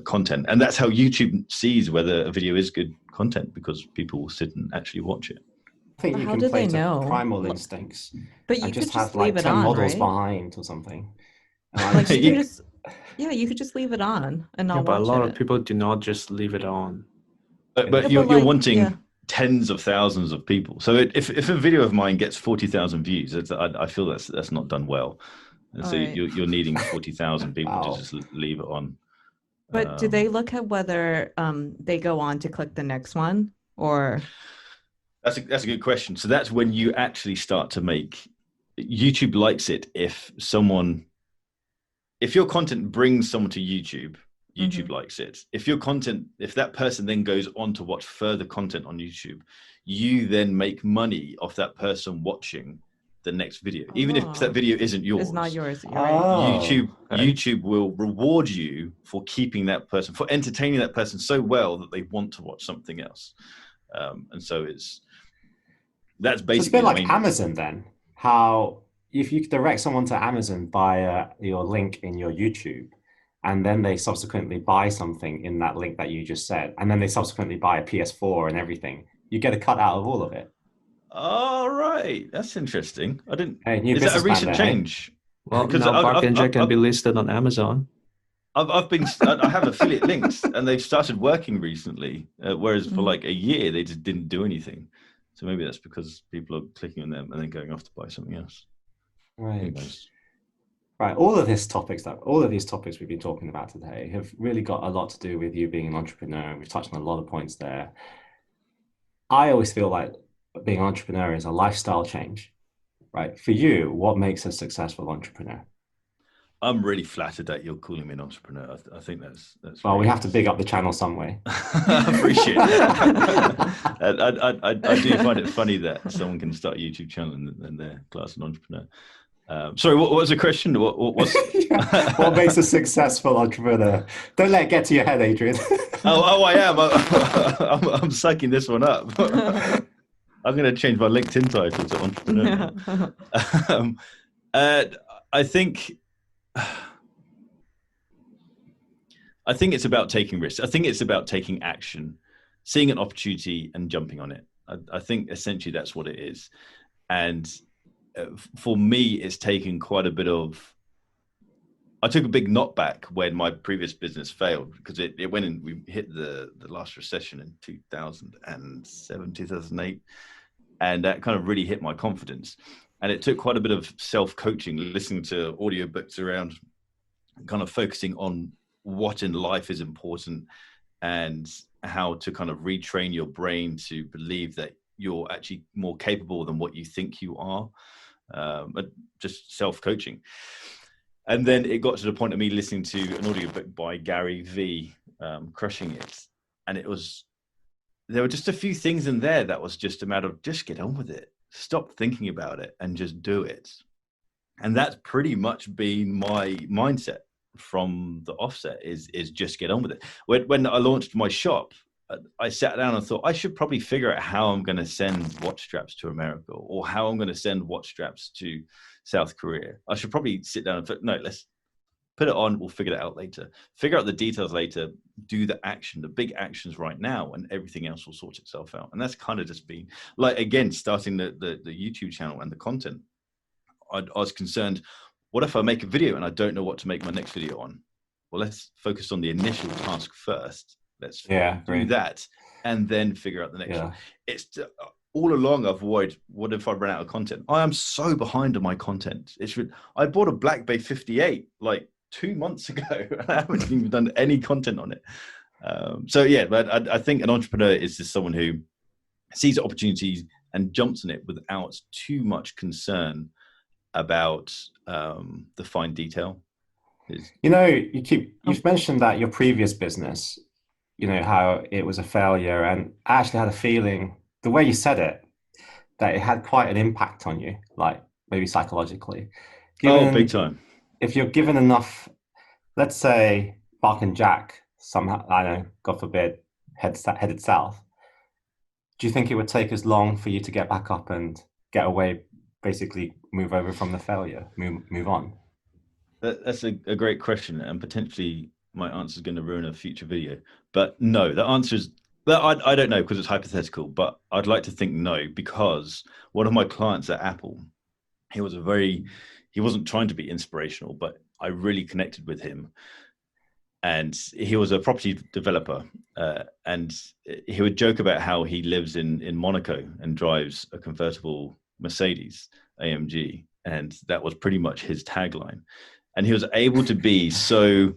content, and that's how YouTube sees whether a video is good content, because people will sit and actually watch it. I think you can play to primal instincts, but you and could just have leave like it 10 on, models right? behind or something. Like you can just Yeah, you could just leave it on and Yeah, not but a watch lot it. of people do not just leave it on. But Yeah, you're, but you're like, wanting yeah. tens of thousands of people. So if a video of mine gets 40,000 views, I feel that's not done well. And All so right. you're needing 40,000 people to Wow. just leave it on. But do they look at whether they go on to click the next one or? That's a good question. So that's when you actually start to make YouTube likes it if your content brings someone to YouTube, YouTube likes it. If that person then goes on to watch further content on YouTube, you then make money off that person watching the next video, even if that video isn't yours. It's not yours. You're right. YouTube will reward you for keeping that person, for entertaining that person so well that they want to watch something else. And so that's basically. So it's a bit like Amazon then. How if you direct someone to Amazon via your link in your YouTube, and then they subsequently buy something in that link that you just said, and then they subsequently buy a PS4 and everything, you get a cut out of all of it. All right, that's interesting. I didn't. Hey, Is that a recent change? Well, now Bark&Jack can be listed on Amazon. I have affiliate links, and they've started working recently. Whereas for like a year, they just didn't do anything. So maybe that's because people are clicking on them and then going off to buy something else. Right. Right. All of these topics we've been talking about today have really got a lot to do with you being an entrepreneur. We've touched on a lot of points there. I always feel like being an entrepreneur is a lifestyle change, right? For you, what makes a successful entrepreneur? I'm really flattered that you're calling me an entrepreneur. I think that's. Well, we have to big up the channel some way. I appreciate that. I do find it funny that someone can start a YouTube channel and they're classed an entrepreneur. Sorry, what was the question? What makes a successful entrepreneur? Don't let it get to your head, Adrian. I am. I'm sucking this one up. I'm going to change my LinkedIn title to entrepreneur. I think it's about taking risks. I think it's about taking action, seeing an opportunity and jumping on it. I think essentially that's what it is. And for me, it's taken quite a bit of. I took a big knockback when my previous business failed because it went in. We hit the last recession in 2007, 2008, and that kind of really hit my confidence. And it took quite a bit of self-coaching, listening to audiobooks around, kind of focusing on what in life is important and how to kind of retrain your brain to believe that you're actually more capable than what you think you are. But just self-coaching. And then it got to the point of me listening to an audiobook by Gary V, Crushing It. And there were just a few things in there that was just a matter of just get on with it. Stop thinking about it and just do it. And that's pretty much been my mindset from the offset is just get on with it. When I launched my shop, I sat down and thought I should probably figure out how I'm going to send watch straps to America or how I'm going to send watch straps to South Korea. I should probably sit down and think, no, let's put it on. We'll figure it out later. Figure out the details later. Do the action, the big actions right now, and everything else will sort itself out. And that's kind of just been like, again, starting the YouTube channel and the content. I was concerned, what if I make a video and I don't know what to make my next video on? Well, let's focus on the initial task first. Let's do that and then figure out the next one. It's all along I've worried, what if I run out of content? I am so behind on my content. I bought a Black Bay 58 like 2 months ago and I haven't even done any content on it. But I think an entrepreneur is just someone who sees opportunities and jumps on it without too much concern about the fine detail. You've mentioned that your previous business, how it was a failure, and I actually had a feeling the way you said it that it had quite an impact on you, like maybe psychologically. Big time. If you're given enough, let's say Bark&Jack somehow, I don't know, God forbid, headed south, do you think it would take as long for you to get back up and get away, basically move over from the failure, move on? That's a great question, and potentially my answer is going to ruin a future video. But no, the answer is that I don't know because it's hypothetical, but I'd like to think no, because one of my clients at Apple, he wasn't trying to be inspirational, but I really connected with him. And he was a property developer, and he would joke about how he lives in Monaco and drives a convertible Mercedes AMG, and that was pretty much his tagline. And he was able to be so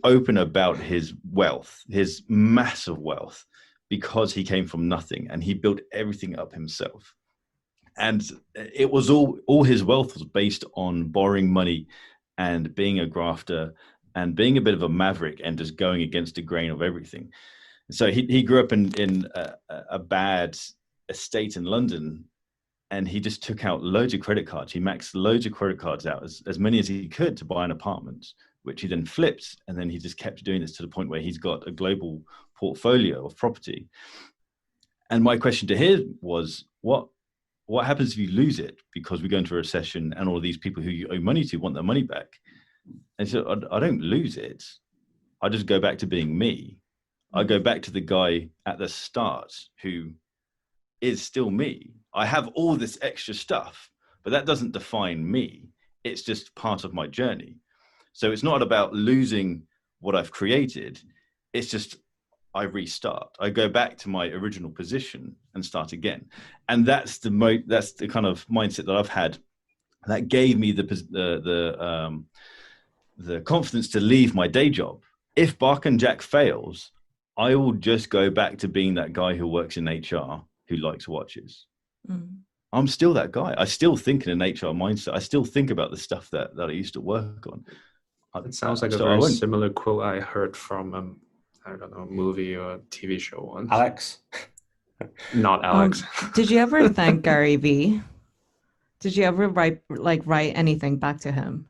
open about his wealth, his massive wealth, because he came from nothing and he built everything up himself. And it was all his wealth was based on borrowing money and being a grafter and being a bit of a maverick and just going against the grain of everything. So he grew up in a bad estate in London, and he just took out loads of credit cards. He maxed loads of credit cards out, as many as he could, to buy an apartment, which he then flipped. And then he just kept doing this to the point where he's got a global portfolio of property. And my question to him was, what happens if you lose it? Because we go into a recession and all of these people who you owe money to want their money back. And so I don't lose it. I just go back to being me. I go back to the guy at the start who is still me. I have all this extra stuff, but that doesn't define me. It's just part of my journey. So it's not about losing what I've created. It's just I restart. I go back to my original position and start again. And that's the kind of mindset that I've had. That gave me the confidence to leave my day job. If Bark&Jack fails, I will just go back to being that guy who works in HR who likes watches. I'm still that guy. I still think in an HR mindset. I still think about the stuff that I used to work on. It sounds like a very similar quote I heard from I don't know, a movie or a TV show once. Alex? Not Alex. Did you ever thank Gary Vee? Did you ever write anything back to him?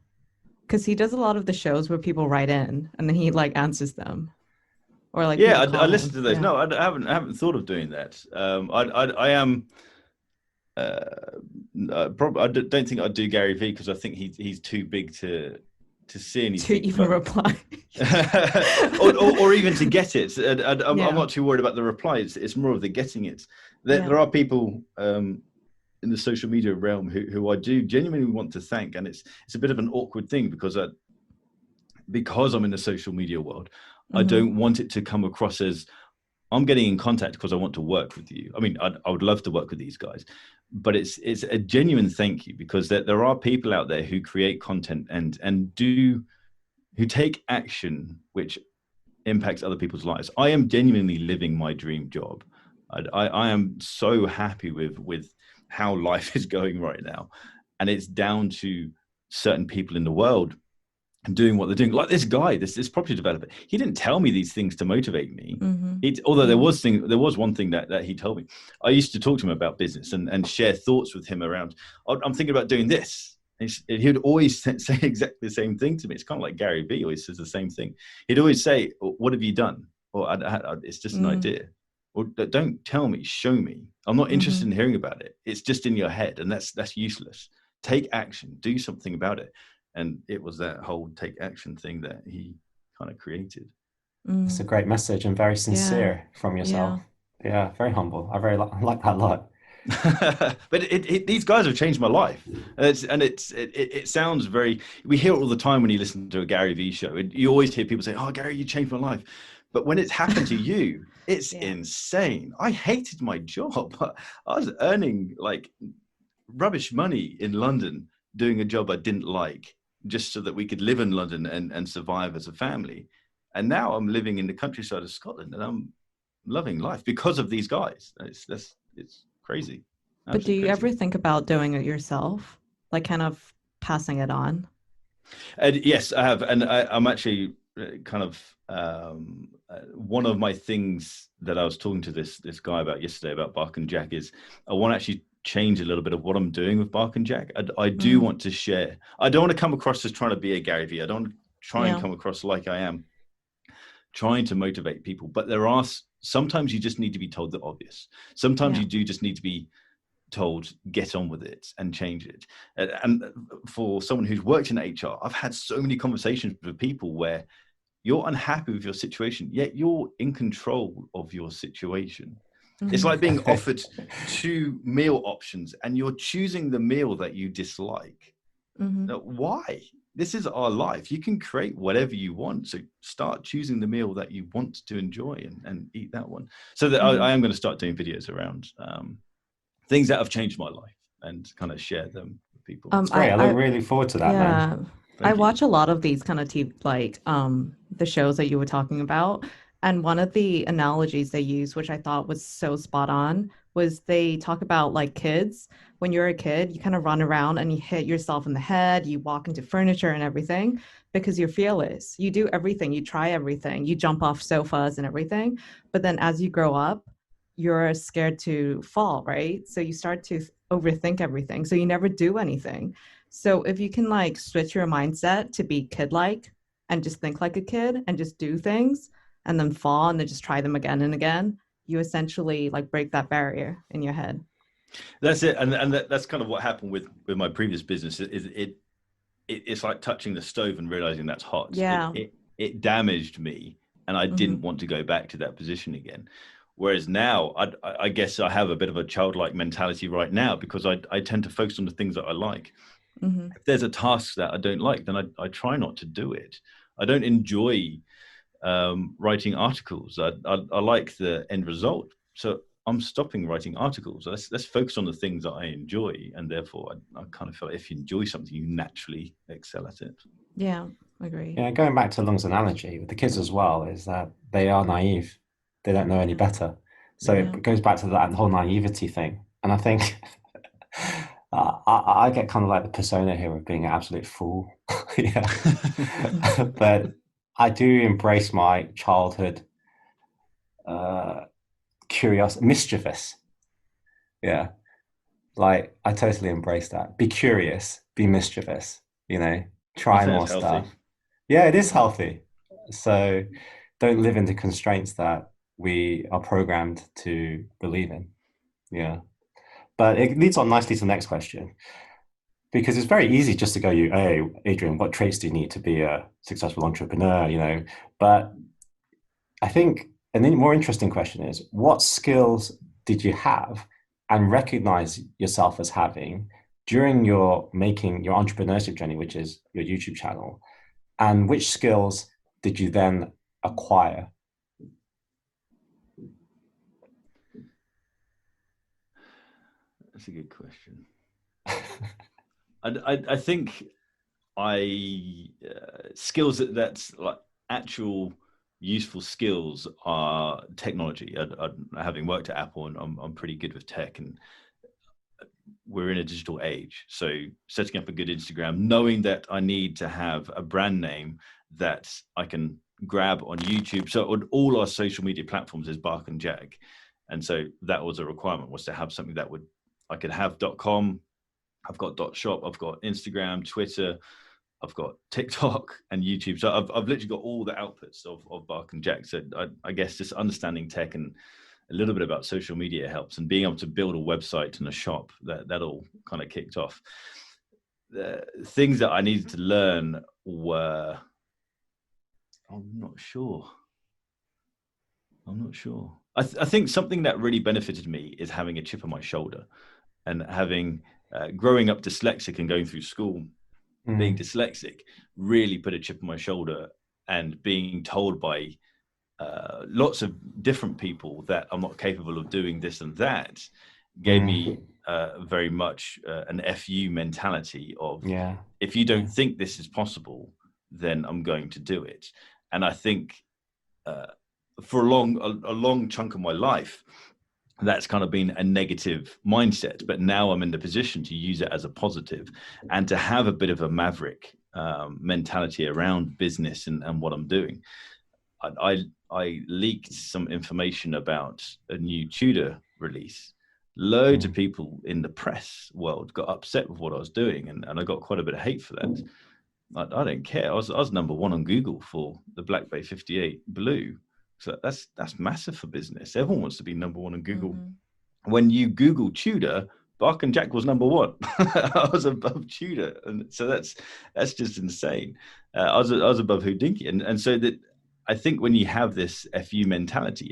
Because he does a lot of the shows where people write in and then he answers them. Or I listened to those. Yeah. No, I haven't thought of doing that. I am. Probably, I don't think I'd do Gary Vee because I think he's too big to see anything. To even reply. or even to get it. I'm not too worried about the reply. It's more of the getting it. There are people in the social media realm who I do genuinely want to thank, and it's a bit of an awkward thing because I'm in the social media world. I don't want it to come across as I'm getting in contact because I want to work with you. I mean, I would love to work with these guys, but it's a genuine thank you because there are people out there who create content who take action which impacts other people's lives. I am genuinely living my dream job. I am so happy with how life is going right now, and it's down to certain people in the world doing what they're doing, like this guy, this property developer. He didn't tell me these things to motivate me. Although there was one thing that he told me. I used to talk to him about business and share thoughts with him around, I'm thinking about doing this. And he would always say exactly the same thing to me. It's kind of like Gary Vee always says the same thing. He'd always say, what have you done? Or it's just an idea. Or don't tell me, show me. I'm not interested in hearing about it. It's just in your head, and that's useless. Take action, do something about it. And it was that whole take action thing that he kind of created. It's a great message and very sincere from yourself. Yeah, very humble. I like that a lot. But these guys have changed my life. And it sounds very, we hear it all the time when you listen to a Gary Vee show. You always hear people say, oh, Gary, you changed my life. But when it's happened to you, it's insane. I hated my job. I was earning rubbish money in London doing a job I didn't like, just so that we could live in London and survive as a family. And now I'm living in the countryside of Scotland and I'm loving life because of these guys. It's crazy. But do you ever think about doing it yourself? Kind of passing it on? Yes, I have. And I'm actually kind of, one of my things that I was talking to this guy about yesterday about Bark&Jack is I want to actually change a little bit of what I'm doing with Bark&Jack. I do want to share. I don't want to come across as trying to be a Gary Vee. I don't want to try and come across like I am trying to motivate people. But sometimes you just need to be told the obvious. Sometimes you do just need to be told, get on with it and change it. And for someone who's worked in HR, I've had so many conversations with people where you're unhappy with your situation, yet you're in control of your situation. It's like being offered 2 meal options and you're choosing the meal that you dislike. Now, why? this is our life. You can create whatever you want. So start choosing the meal that you want to enjoy and eat that one. So that I am going to start doing videos around things that have changed my life and kind of share them with people. It's great. I look really forward to that, yeah, man. I watch a lot of these kind of like the shows that you were talking about. And one of the analogies they use, which I thought was so spot on, was they talk about like kids. When you're a kid, you kind of run around and you hit yourself in the head, you walk into furniture and everything because you're fearless. You do everything, you try everything, you jump off sofas and everything. But then as you grow up, you're scared to fall, right? So you start to overthink everything. So you never do anything. So if you can like switch your mindset to be kid-like and just think like a kid and just do things and then fall and then just try them again and again, you essentially like break that barrier in your head. That's it. And that's kind of what happened with my previous business. It's like touching the stove and realizing that's hot. Yeah. It damaged me, and I didn't want to go back to that position again. Whereas now, I guess I have a bit of a childlike mentality right now because I tend to focus on the things that I like. If there's a task that I don't like, then I try not to do it. I don't enjoy writing articles. I like the end result. So I'm stopping writing articles. Let's focus on the things that I enjoy. And therefore, I kind of feel like if you enjoy something, you naturally excel at it. Yeah, I agree. Yeah, going back to Lung's analogy with the kids as well, is that they are naive. They don't know any better. So it goes back to that whole naivety thing. And I think I get kind of like the persona here of being an absolute fool. Yeah. But I do embrace my childhood curious, mischievous. Yeah. Like I totally embrace that. Be curious, be mischievous, try more stuff. Yeah, it is healthy. So don't live into constraints that we are programmed to believe in. Yeah. But it leads on nicely to the next question. Because it's very easy just to go, hey, Adrian, what traits do you need to be a successful entrepreneur? But I think a more interesting question is, what skills did you have and recognize yourself as having during your making your entrepreneurship journey, which is your YouTube channel? And which skills did you then acquire? That's a good question. I think skills that's like actual useful skills are technology. Having worked at Apple, and I'm pretty good with tech, and we're in a digital age. So setting up a good Instagram, knowing that I need to have a brand name that I can grab on YouTube. So on all our social media platforms is Bark&Jack. And so that was a requirement, was to have something that I could have .com, I've got .shop, I've got Instagram, Twitter, I've got TikTok and YouTube. So I've literally got all the outputs of Bark&Jack. So I guess just understanding tech and a little bit about social media helps, and being able to build a website and a shop, that all kind of kicked off. The things that I needed to learn were, I'm not sure. I think something that really benefited me is having a chip on my shoulder, and having growing up dyslexic and going through school being dyslexic really put a chip on my shoulder, and being told by lots of different people that I'm not capable of doing this and that gave me very much an FU mentality of, if you don't think this is possible, then I'm going to do it. And I think for a long chunk of my life, that's kind of been a negative mindset, but now I'm in the position to use it as a positive, and to have a bit of a maverick mentality around business and what I'm doing. I leaked some information about a new Tudor release. Loads of people in the press world got upset with what I was doing, and I got quite a bit of hate for that. I don't care. I was #1 on Google for the Black Bay 58 Blue. So that's massive for business. Everyone wants to be #1 on Google. When you Google Tudor, Bark&Jack was #1. I was above Tudor, and so that's just insane. I was above Houdinki, and so that I think when you have this FU mentality,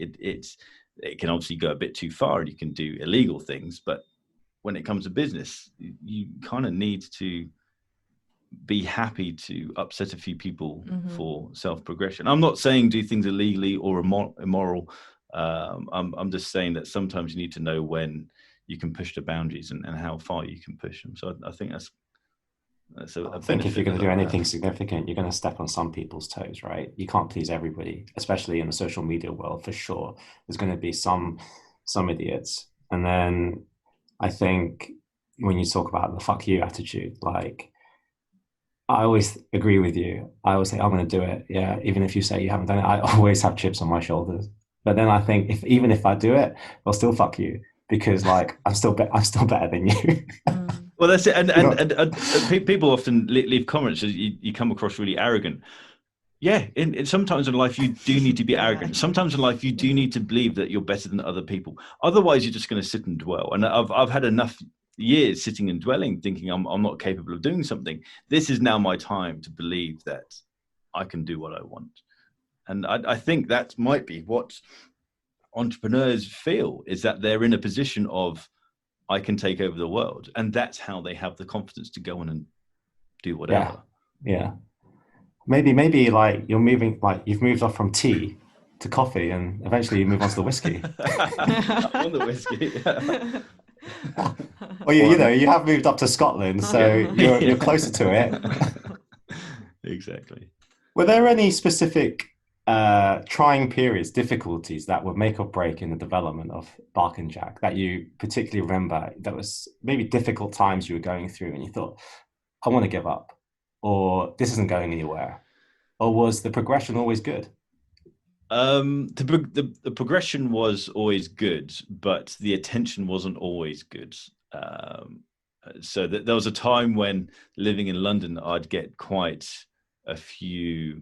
it can obviously go a bit too far, and you can do illegal things. But when it comes to business, you kind of need to be happy to upset a few people Mhm. for self-progression. I'm not saying do things illegally or immoral. I'm just saying that sometimes you need to know when you can push the boundaries and how far you can push them. So I think that's a I think if you're benefit going that to do I anything have. significant, you're going to step on some people's toes, right? You can't please everybody, especially in the social media world, for sure. There's going to be some idiots. And then I think when you talk about the fuck you attitude, like I always agree with you. I always say I'm going to do it. Yeah, even if you say you haven't done it, I always have chips on my shoulders. But then I think even if I do it, I'll still fuck you because like I'm still better than you. Mm. Well, that's it. And You know, people often leave comments as you come across really arrogant. Yeah, sometimes in life you do need to be Yeah. arrogant. Sometimes in life you do need to believe that you're better than other people. Otherwise, you're just going to sit and dwell. And I've had enough years sitting and dwelling, thinking I'm not capable of doing something. This is now my time to believe that I can do what I want. And I think that might be what entrepreneurs feel, is that they're in a position of I can take over the world, and that's how they have the confidence to go on and do yeah, whatever. yeah. Maybe like you're moving, like you've moved off from tea to coffee, and eventually you move on to the whiskey. On the whiskey. Well, you know, you have moved up to Scotland, so Yeah. you're closer to it. Exactly. Were there any specific trying periods, difficulties that would make or break in the development of Bark&Jack that you particularly remember? That was maybe difficult times you were going through, and you thought, "I want to give up," or "This isn't going anywhere," or was the progression always good? The progression was always good, but the attention wasn't always good. So there was a time when living in London, I'd get quite a few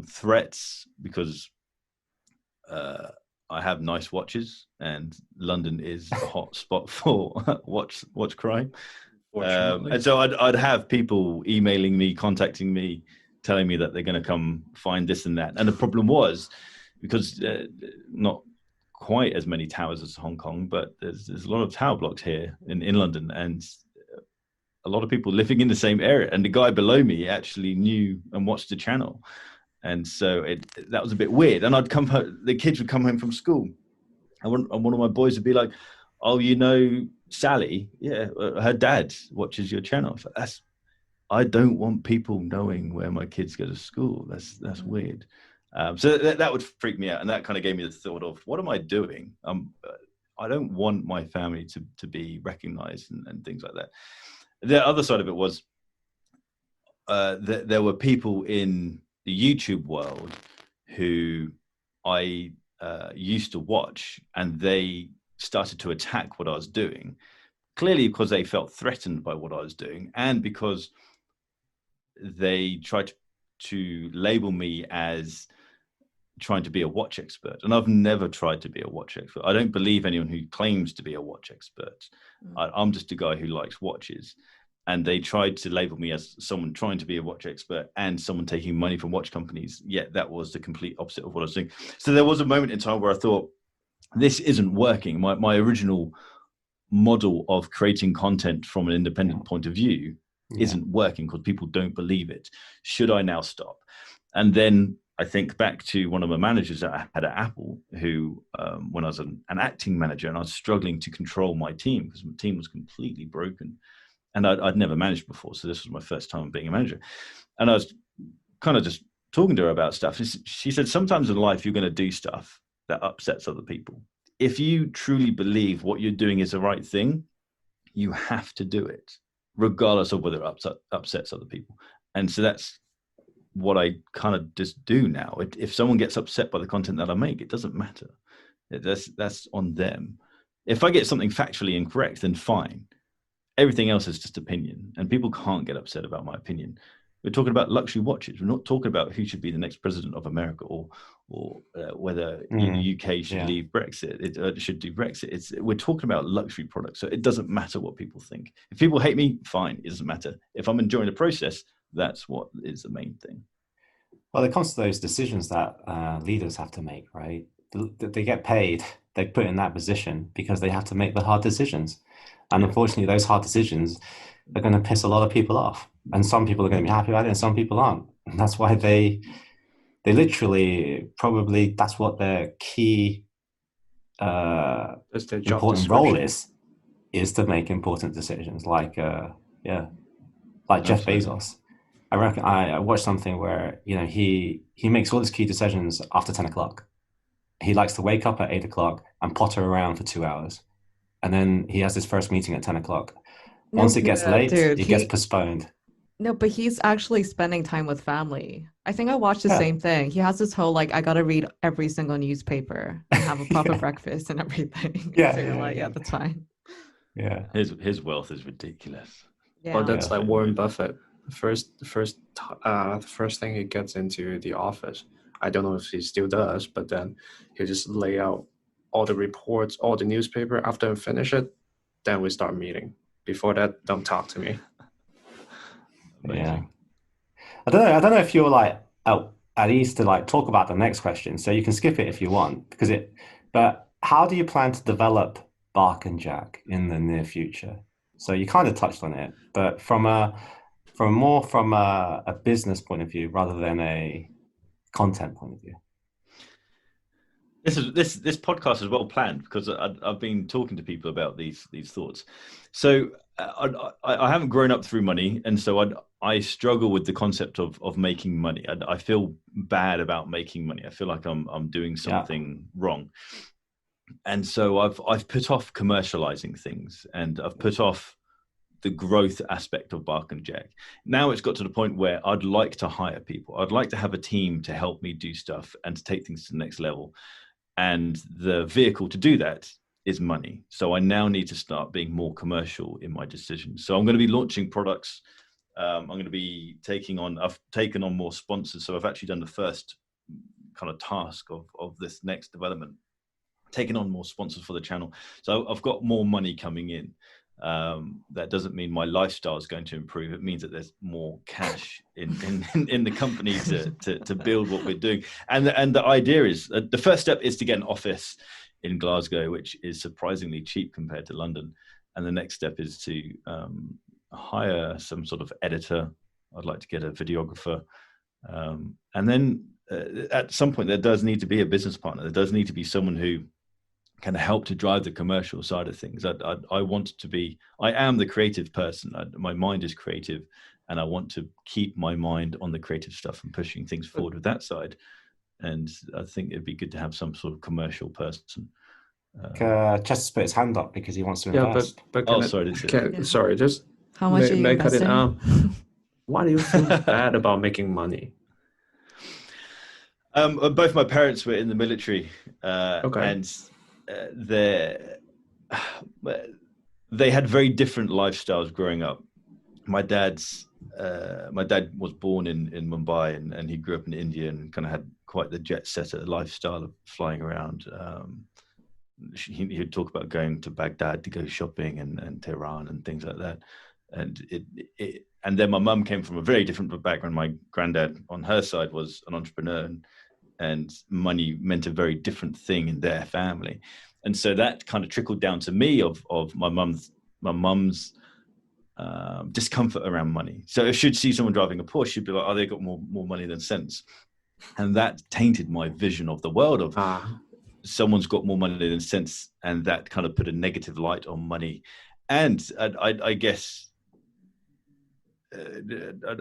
threats because I have nice watches, and London is a hot spot for watch crime. Fortunately. And so I'd have people emailing me, contacting me, telling me that they're going to come find this and that. And the problem was, because not quite as many towers as Hong Kong, but there's a lot of tower blocks here in London, and a lot of people living in the same area. And the guy below me actually knew and watched the channel. And so that was a bit weird. And I'd come home, the kids would come home from school, and one of my boys would be like, "Oh, you know Sally? Yeah, her dad watches your channel." So I don't want people knowing where my kids go to school. That's weird. So that would freak me out, and that kind of gave me the thought of, what am I doing? I don't want my family to be recognized and things like that. The other side of it was that there were people in the YouTube world who I used to watch, and they started to attack what I was doing, clearly because they felt threatened by what I was doing, and because they tried to label me as trying to be a watch expert. And I've never tried to be a watch expert. I don't believe anyone who claims to be a watch expert. I'm just a guy who likes watches. And they tried to label me as someone trying to be a watch expert and someone taking money from watch companies. Yet that was the complete opposite of what I was doing. So there was a moment in time where I thought, this isn't working. My original model of creating content from an independent point of view isn't working because people don't believe it. Should I now stop? And then I think back to one of my managers that I had at Apple, who, when I was an acting manager, and I was struggling to control my team because my team was completely broken, and I'd never managed before, so this was my first time being a manager. And I was kind of just talking to her about stuff. She said, sometimes in life you're going to do stuff that upsets other people. If you truly believe what you're doing is the right thing, you have to do it, regardless of whether it upsets other people. And so that's what I kind of just do now. If someone gets upset by the content that I make, it doesn't matter. That's on them. If I get something factually incorrect, then fine. Everything else is just opinion, and people can't get upset about my opinion. We're talking about luxury watches. We're not talking about who should be the next president of America or whether the UK should leave Brexit. It should do Brexit. We're talking about luxury products, so it doesn't matter what people think. If people hate me, fine. It doesn't matter. If I'm enjoying the process, that's what is the main thing. Well, it comes to those decisions that leaders have to make, right? They get paid, they put in that position because they have to make the hard decisions. And unfortunately, those hard decisions are going to piss a lot of people off, and some people are going to be happy about it, and some people aren't. And that's why they literally probably that's what their key That's their job important role description. is to make important decisions. Like like Jeff Absolutely. Bezos. I reckon I watched something where he makes all his key decisions after 10 o'clock. He likes to wake up at 8 o'clock and potter around for 2 hours, and then he has his first meeting at 10 o'clock. No, Once it gets late, dude, it gets postponed. no, but he's actually spending time with family. I think I watched the Yeah, same thing. He has this whole like I gotta read every single newspaper and have a proper yeah, breakfast and everything. yeah, So you're yeah, like, yeah, yeah, that's fine. yeah, His wealth is ridiculous. Or Yeah. that's yeah. like Warren Buffett. The first thing he gets into the office. I don't know if he still does, but then he'll just lay out all the reports, all the newspaper. After I finish it, then we start meeting. Before that, don't talk to me. Yeah. Amazing. I don't know if you're like at ease to like talk about the next question, so you can skip it if you want because it. But how do you plan to develop Bark and Jack in the near future? So you kind of touched on it, but from a business point of view rather than a content point of view. This podcast is well planned because I've been talking to people about these thoughts. So I haven't grown up through money, and so I struggle with the concept of making money. I feel bad about making money. I feel like I'm doing something wrong, and so I've put off commercializing things, and I've put off the growth aspect of Bark and Jack. Now it's got to the point where I'd like to hire people. I'd like to have a team to help me do stuff and to take things to the next level. And the vehicle to do that is money. So I now need to start being more commercial in my decisions. So I'm going to be launching products. I'm going to be I've taken on more sponsors. So I've actually done the first kind of task of this next development, taking on more sponsors for the channel. So I've got more money coming in. That doesn't mean my lifestyle is going to improve. It means that there's more cash in the company to build what we're doing. And the idea is the first step is to get an office in Glasgow, which is surprisingly cheap compared to London. And the next step is to hire some sort of editor. I'd like to get a videographer. And then at some point, there does need to be a business partner. There does need to be someone who can help to drive the commercial side of things. I want to be, I am the creative person. My mind is creative, and I want to keep my mind on the creative stuff and pushing things forward with that side. And I think it'd be good to have some sort of commercial person. Chester's put his hand up because he wants to Yeah, invest. but Oh, can sorry, Yeah. sorry, just How much are you may cut it. investing? Why do you feel bad about making money? Both my parents were in the military, Okay. and they had very different lifestyles growing up. My dad was born in Mumbai, and he grew up in India and kind of had quite the jet setter lifestyle of flying around. He'd talk about going to Baghdad to go shopping and Tehran and things like that. And then my mum came from a very different background. My granddad on her side was an entrepreneur, and money meant a very different thing in their family. And so that kind of trickled down to me of my mum's discomfort around money. So if she'd see someone driving a Porsche, she'd be like, oh, they got more money than sense. And that tainted my vision of the world of someone's got more money than sense. And that kind of put a negative light on money. And I guess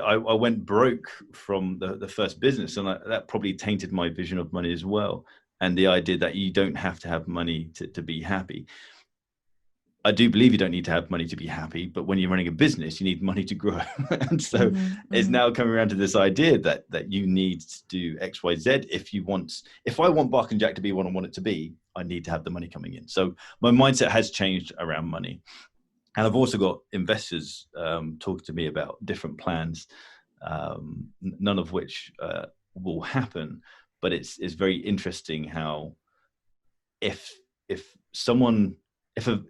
I went broke from the first business, and that probably tainted my vision of money as well. And the idea that you don't have to have money to be happy. I do believe you don't need to have money to be happy, but when you're running a business, you need money to grow. And so it's now coming around to this idea that you need to do X, Y, Z. If I want Bark and Jack to be what I want it to be, I need to have the money coming in. So my mindset has changed around money. And I've also got investors talking to me about different plans, none of which will happen. But it's very interesting how if an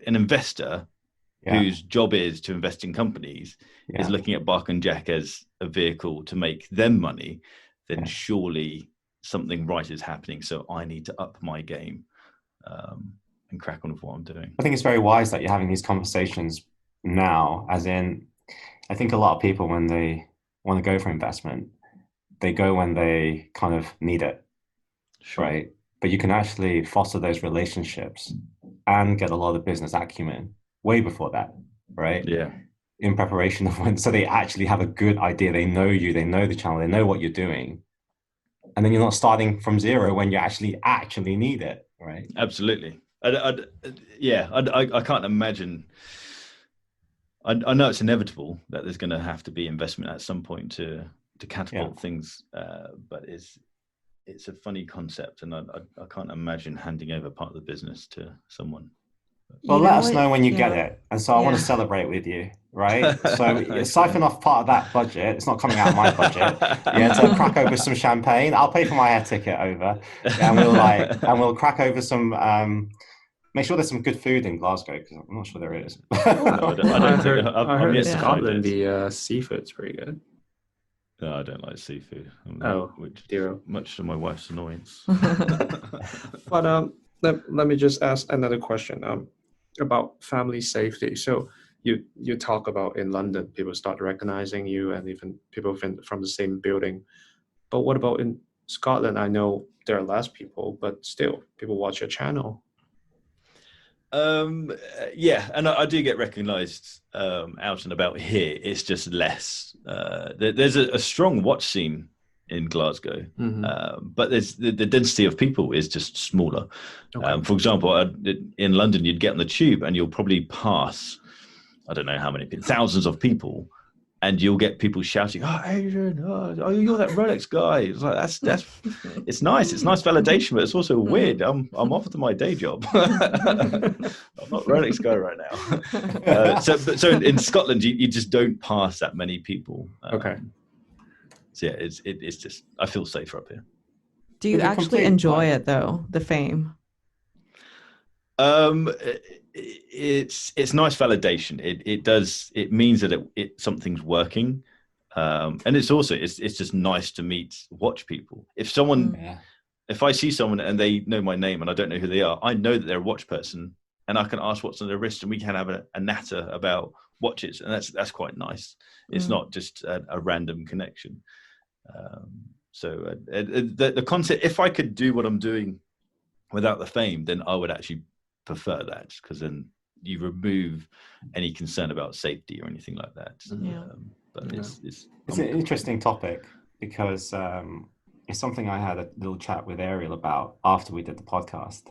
investor whose job is to invest in companies is looking at Bark and Jack as a vehicle to make them money, then surely something right is happening. So I need to up my game and crack on with what I'm doing. I think it's very wise that you're having these conversations now, as in I think a lot of people, when they want to go for investment, they go when they kind of need it, Sure. right? But you can actually foster those relationships and get a lot of business acumen way before that, right? Yeah. In preparation of when, so they actually have a good idea. They know you, they know the channel, they know what you're doing. And then you're not starting from zero when you actually need it, right? Absolutely. I can't imagine. I know it's inevitable that there's going to have to be investment at some point to catapult things, but it's a funny concept, and I can't imagine handing over part of the business to someone. Well, You let know us what? know when you get Yeah. it. And so I want to Yeah. celebrate with you, right? So Excellent. siphon off part of that budget. It's not coming out of my budget. Yeah, to crack over some champagne. I'll pay for my air ticket over. Yeah, and we'll crack over some make sure there's some good food in Glasgow, because I'm not sure there is. I don't think I I'm heard in yet to find Scotland it. the seafood's pretty good. No, I don't like seafood. Which dear. much to my wife's annoyance. But let me just ask another question about family safety. So you talk about in London, people start recognizing you, and even people from the same building. But what about in Scotland? I know there are less people, but still, people watch your channel. Yeah, and I do get recognised out and about here. It's just less. There's a strong watch scene in Glasgow, but there's the density of people is just smaller. Okay. For example, in London, you'd get on the tube and you'll probably pass, I don't know how many people, thousands of people, and you'll get people shouting, "Oh, Adrian! Oh, you're that Rolex guy!" It's like that's it's nice. It's nice validation, but it's also weird. I'm off to my day job. I'm not Rolex guy right now. So in Scotland, you just don't pass that many people. Okay. So yeah, it's just I feel safer up here. Do you actually enjoy it though, the fame? It's nice validation. It means that something's working, and it's also it's just nice to watch people. If I see someone and they know my name and I don't know who they are, I know that they're a watch person, and I can ask what's on their wrist, and we can have a natter about watches, and that's quite nice. It's not just a random connection. So the concept, if I could do what I'm doing without the fame, then I would actually prefer that, because then you remove any concern about safety or anything like that. But it's an interesting topic, because it's something I had a little chat with Ariel about after we did the podcast,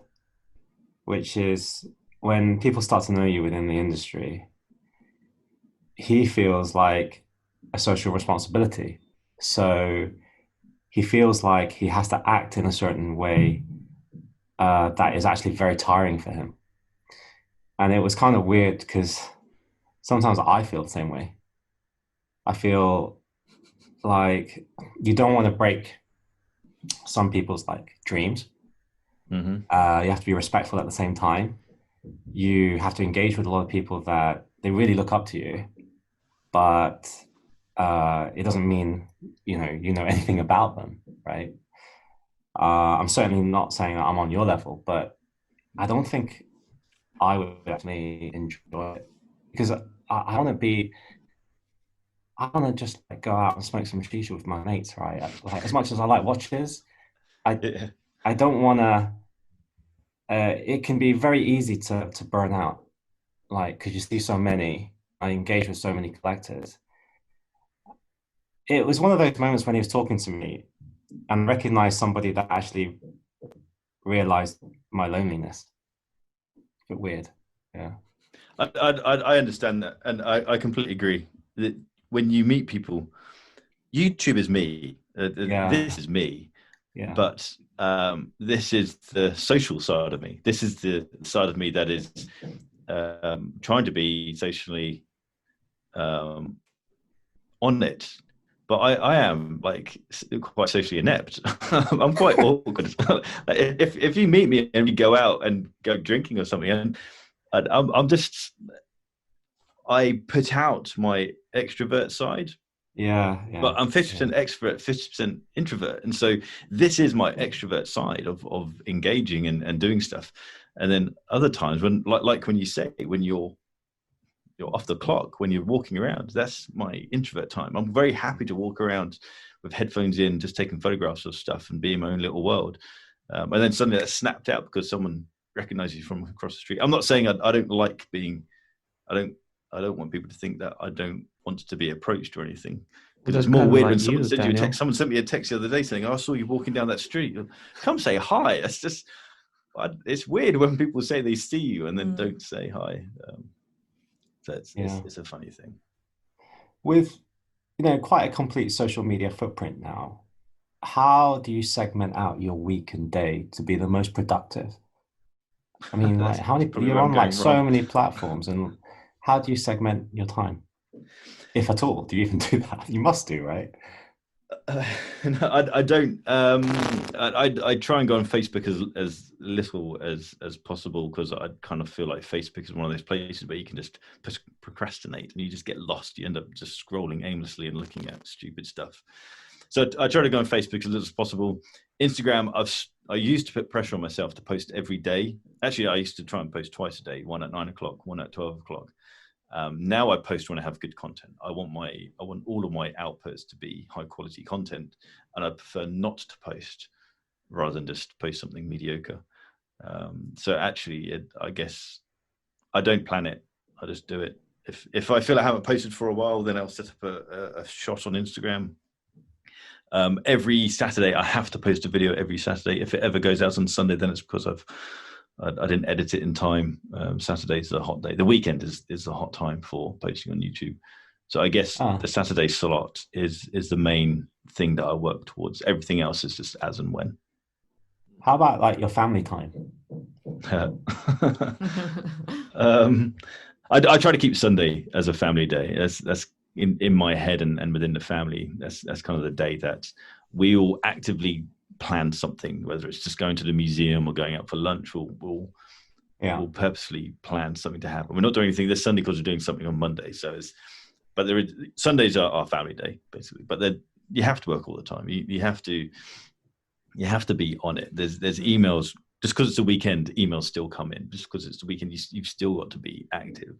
which is when people start to know you within the industry, he feels like a social responsibility. So he feels like he has to act in a certain way that is actually very tiring for him. And it was kind of weird, because sometimes I feel the same way. I feel like you don't want to break some people's dreams. You have to be respectful at the same time. You have to engage with a lot of people that they really look up to you, but it doesn't mean you know anything about them, right? I'm certainly not saying I'm on your level, but I don't think I would actually enjoy it, because I want to just go out and smoke some shisha with my mates, right? As much as I like watches, I don't want to. It can be very easy to burn out, because you see so many. I engage with so many collectors. It was one of those moments when he was talking to me and recognized somebody that actually realized my loneliness. A bit weird. Yeah. I understand that, and I completely agree that when you meet people, YouTube is me. This is me. Yeah. But this is the social side of me. This is the side of me that is trying to be socially on it. But I am quite socially inept. I'm quite awkward. If you meet me and we go out and go drinking or something, and I put out my extrovert side. Yeah. But I'm 50% extrovert, 50% introvert. And so this is my extrovert side of engaging and doing stuff. And then other times when, like when you say, when you're you're off the clock when you're walking around. That's my introvert time. I'm very happy to walk around with headphones in, just taking photographs of stuff and be in my own little world. And then suddenly that snapped out because someone recognizes you from across the street. I'm not saying I don't like being, I don't want people to think that I don't want to be approached or anything. Because That's it's more kind of weird like when someone you, sends you a Daniel. text. Someone sent me a text the other day saying, "I saw you walking down that street." Come say hi. That's just, it's weird when people say they see you and then don't say hi. So it's a funny thing. With, quite a complete social media footprint now, how do you segment out your week and day to be the most productive? I mean, like, how many, probably you're where I'm on like going so wrong. many platforms, and how do you segment your time? If at all, do you even do that? You must do, right? No, I don't. I try and go on Facebook as little as possible, because I kind of feel like Facebook is one of those places where you can just procrastinate and you just get lost. You end up just scrolling aimlessly and looking at stupid stuff. So I try to go on Facebook as little as possible. Instagram, I used to put pressure on myself to post every day. Actually, I used to try and post twice a day, one at 9 o'clock, one at 12 o'clock. Now I post when I have good content. I want all of my outputs to be high quality content, and I prefer not to post rather than just post something mediocre. So actually, I guess I don't plan it. I just do it. If I feel I haven't posted for a while, then I'll set up a shot on Instagram. Every Saturday, I have to post a video every Saturday. If it ever goes out on Sunday, then it's because I didn't edit it in time. Saturday's a hot day. The weekend is a hot time for posting on YouTube. So I guess the Saturday slot is the main thing that I work towards. Everything else is just as and when. How about like your family time? I try to keep Sunday as a family day. That's in my head and within the family. That's kind of the day that we all actively plan something, whether it's just going to the museum or going out for lunch. We'll purposely plan something to happen. We're not doing anything this Sunday because we're doing something on Monday. But Sundays are our family day basically. But then you have to work all the time. You have to be on it. There's emails. Just because it's a weekend, emails still come in. Just because it's the weekend, you've still got to be active.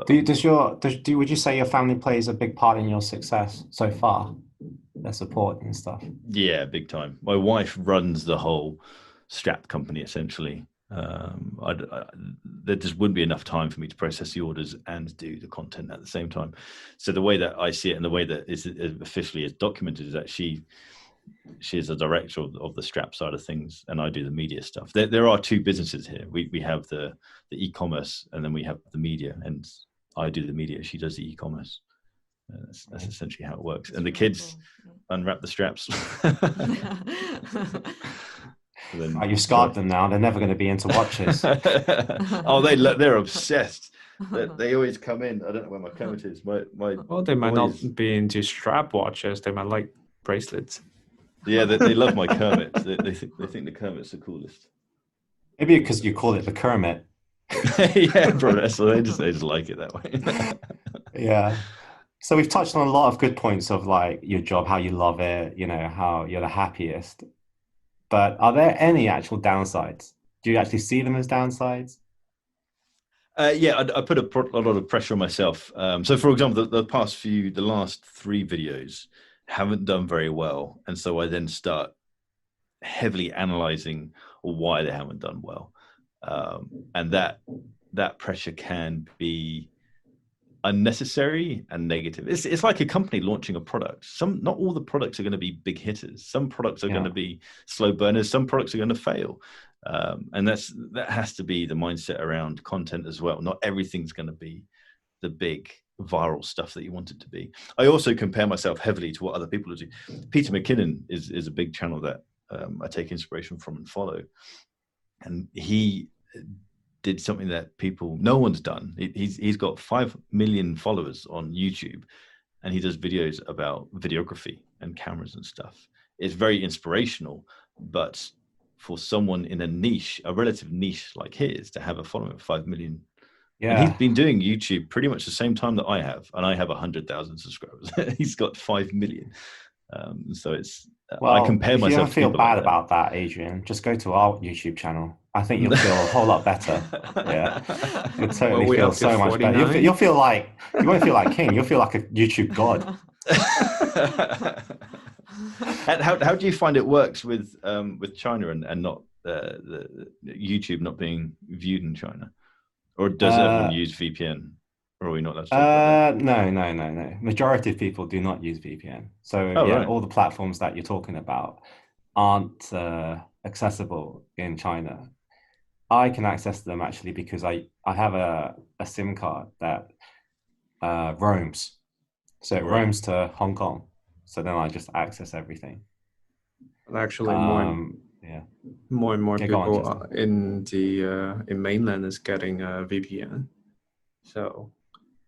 Would you say your family plays a big part in your success so far? Their support and stuff. Yeah, big time. My wife runs the whole strap company essentially. There just wouldn't be enough time for me to process the orders and do the content at the same time. So the way that I see it and the way that is officially is documented is that she is a director of the strap side of things, and I do the media stuff. There are two businesses here. We have the e-commerce, and then we have the media, and I do the media. She does the e-commerce. That's essentially how it works. And the kids unwrap the straps. You've scarred them now. They're never going to be into watches. Oh, they're obsessed. They always come in. I don't know where my Kermit is. They might not be into strap watches. They might like bracelets. Yeah, they love my Kermit. They think the Kermit's the coolest. Maybe because you call it the Kermit. Yeah, bro. So they just like it that way. Yeah. So we've touched on a lot of good points of like your job, how you love it, how you're the happiest. But are there any actual downsides? Do you actually see them as downsides? Yeah, I put a lot of pressure on myself. So, for example, the last 3 videos haven't done very well, and so I then start heavily analyzing why they haven't done well, and that pressure can be unnecessary and negative. It's like a company launching a product. Not all the products are going to be big hitters. Some products are going to be slow burners. Some products are going to fail, and that has to be the mindset around content as well. Not everything's going to be the big viral stuff that you want it to be. I also compare myself heavily to what other people do. Peter McKinnon is a big channel that I take inspiration from and follow, and he did something that no one's done. He's got 5 million followers on YouTube, and he does videos about videography and cameras and stuff. It's very inspirational, but for someone in a relative niche like his, to have a following of 5 million. Yeah. And he's been doing YouTube pretty much the same time that I have, and I have 100,000 subscribers. He's got 5 million. So I compare myself. If you ever feel bad about that, Adrian, just go to our YouTube channel. I think you'll feel a whole lot better. Yeah, you'll Well, totally we feel up to so much better. 49. You'll feel like you won't feel like king. You'll feel like a YouTube god. And how do you find it works with China and not the YouTube not being viewed in China, or does everyone use VPN, or are we not allowed to talk about No. Majority of people do not use VPN. So Oh, yeah, right. all the platforms that you're talking about aren't accessible in China. I can access them actually because I have a SIM card that roams. So it Right. roams to Hong Kong. So then I just access everything. Actually, Yeah. more and more Yeah, go on, people Justin. in mainland is getting a VPN. So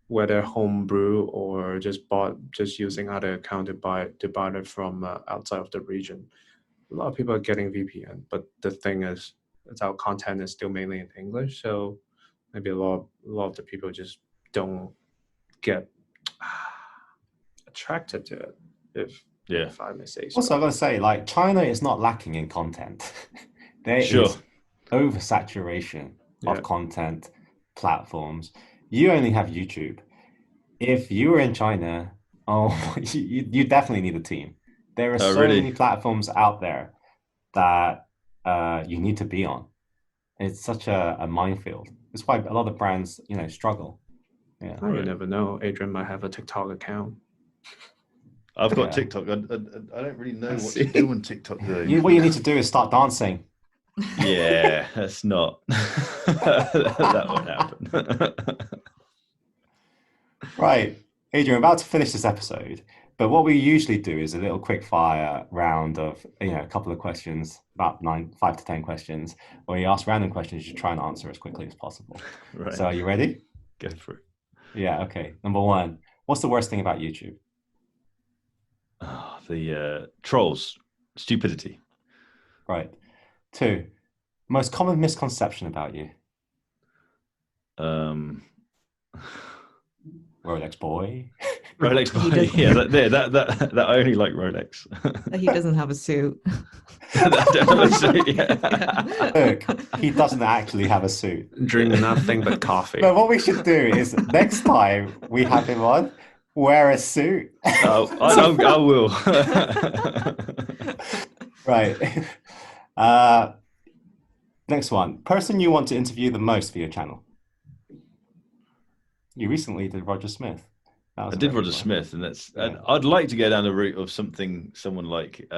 whether homebrew or just using other account to buy it from outside of the region, a lot of people are getting VPN. But the thing is, our content is still mainly in English, so maybe a lot of the people just don't get attracted to it. If I may say so. Also, I gotta say, like China is not lacking in content. There Sure. is oversaturation Yeah. of content platforms. You only have YouTube. If you were in China, oh, you definitely need a team. There are Oh, so really? many platforms out there that you need to be on. It's such a minefield. That's why a lot of brands, struggle. Yeah. Oh, you Right. never know. Adrian might have a TikTok account. I've got Yeah. TikTok. I don't really know what to see. do on TikTok though. What you need to do is start dancing. Yeah, that's not. That won't happen. Right, Adrian, we're about to finish this episode, but what we usually do is a little quick fire round of, a couple of questions, about 5 to 10 questions, where you ask random questions, you try and answer as quickly as possible. Right. So are you ready? Go for it. Yeah, okay. Number one, what's the worst thing about YouTube? Oh, the trolls, stupidity. Right. 2, most common misconception about you? Um, Rolex boy. Rolex He body. doesn't- Yeah, that I only like Rolex. He doesn't have a suit. Yeah. Look, he doesn't actually have a suit. Drink nothing but coffee. No, what we should do is next time we have him on, wear a suit. Oh, I will. Right. Next one. Person you want to interview the most for your channel. You recently did Roger Smith. That was I a did very Roger good one. Smith, and that's. Yeah. And I'd like to go down the route of someone like Peter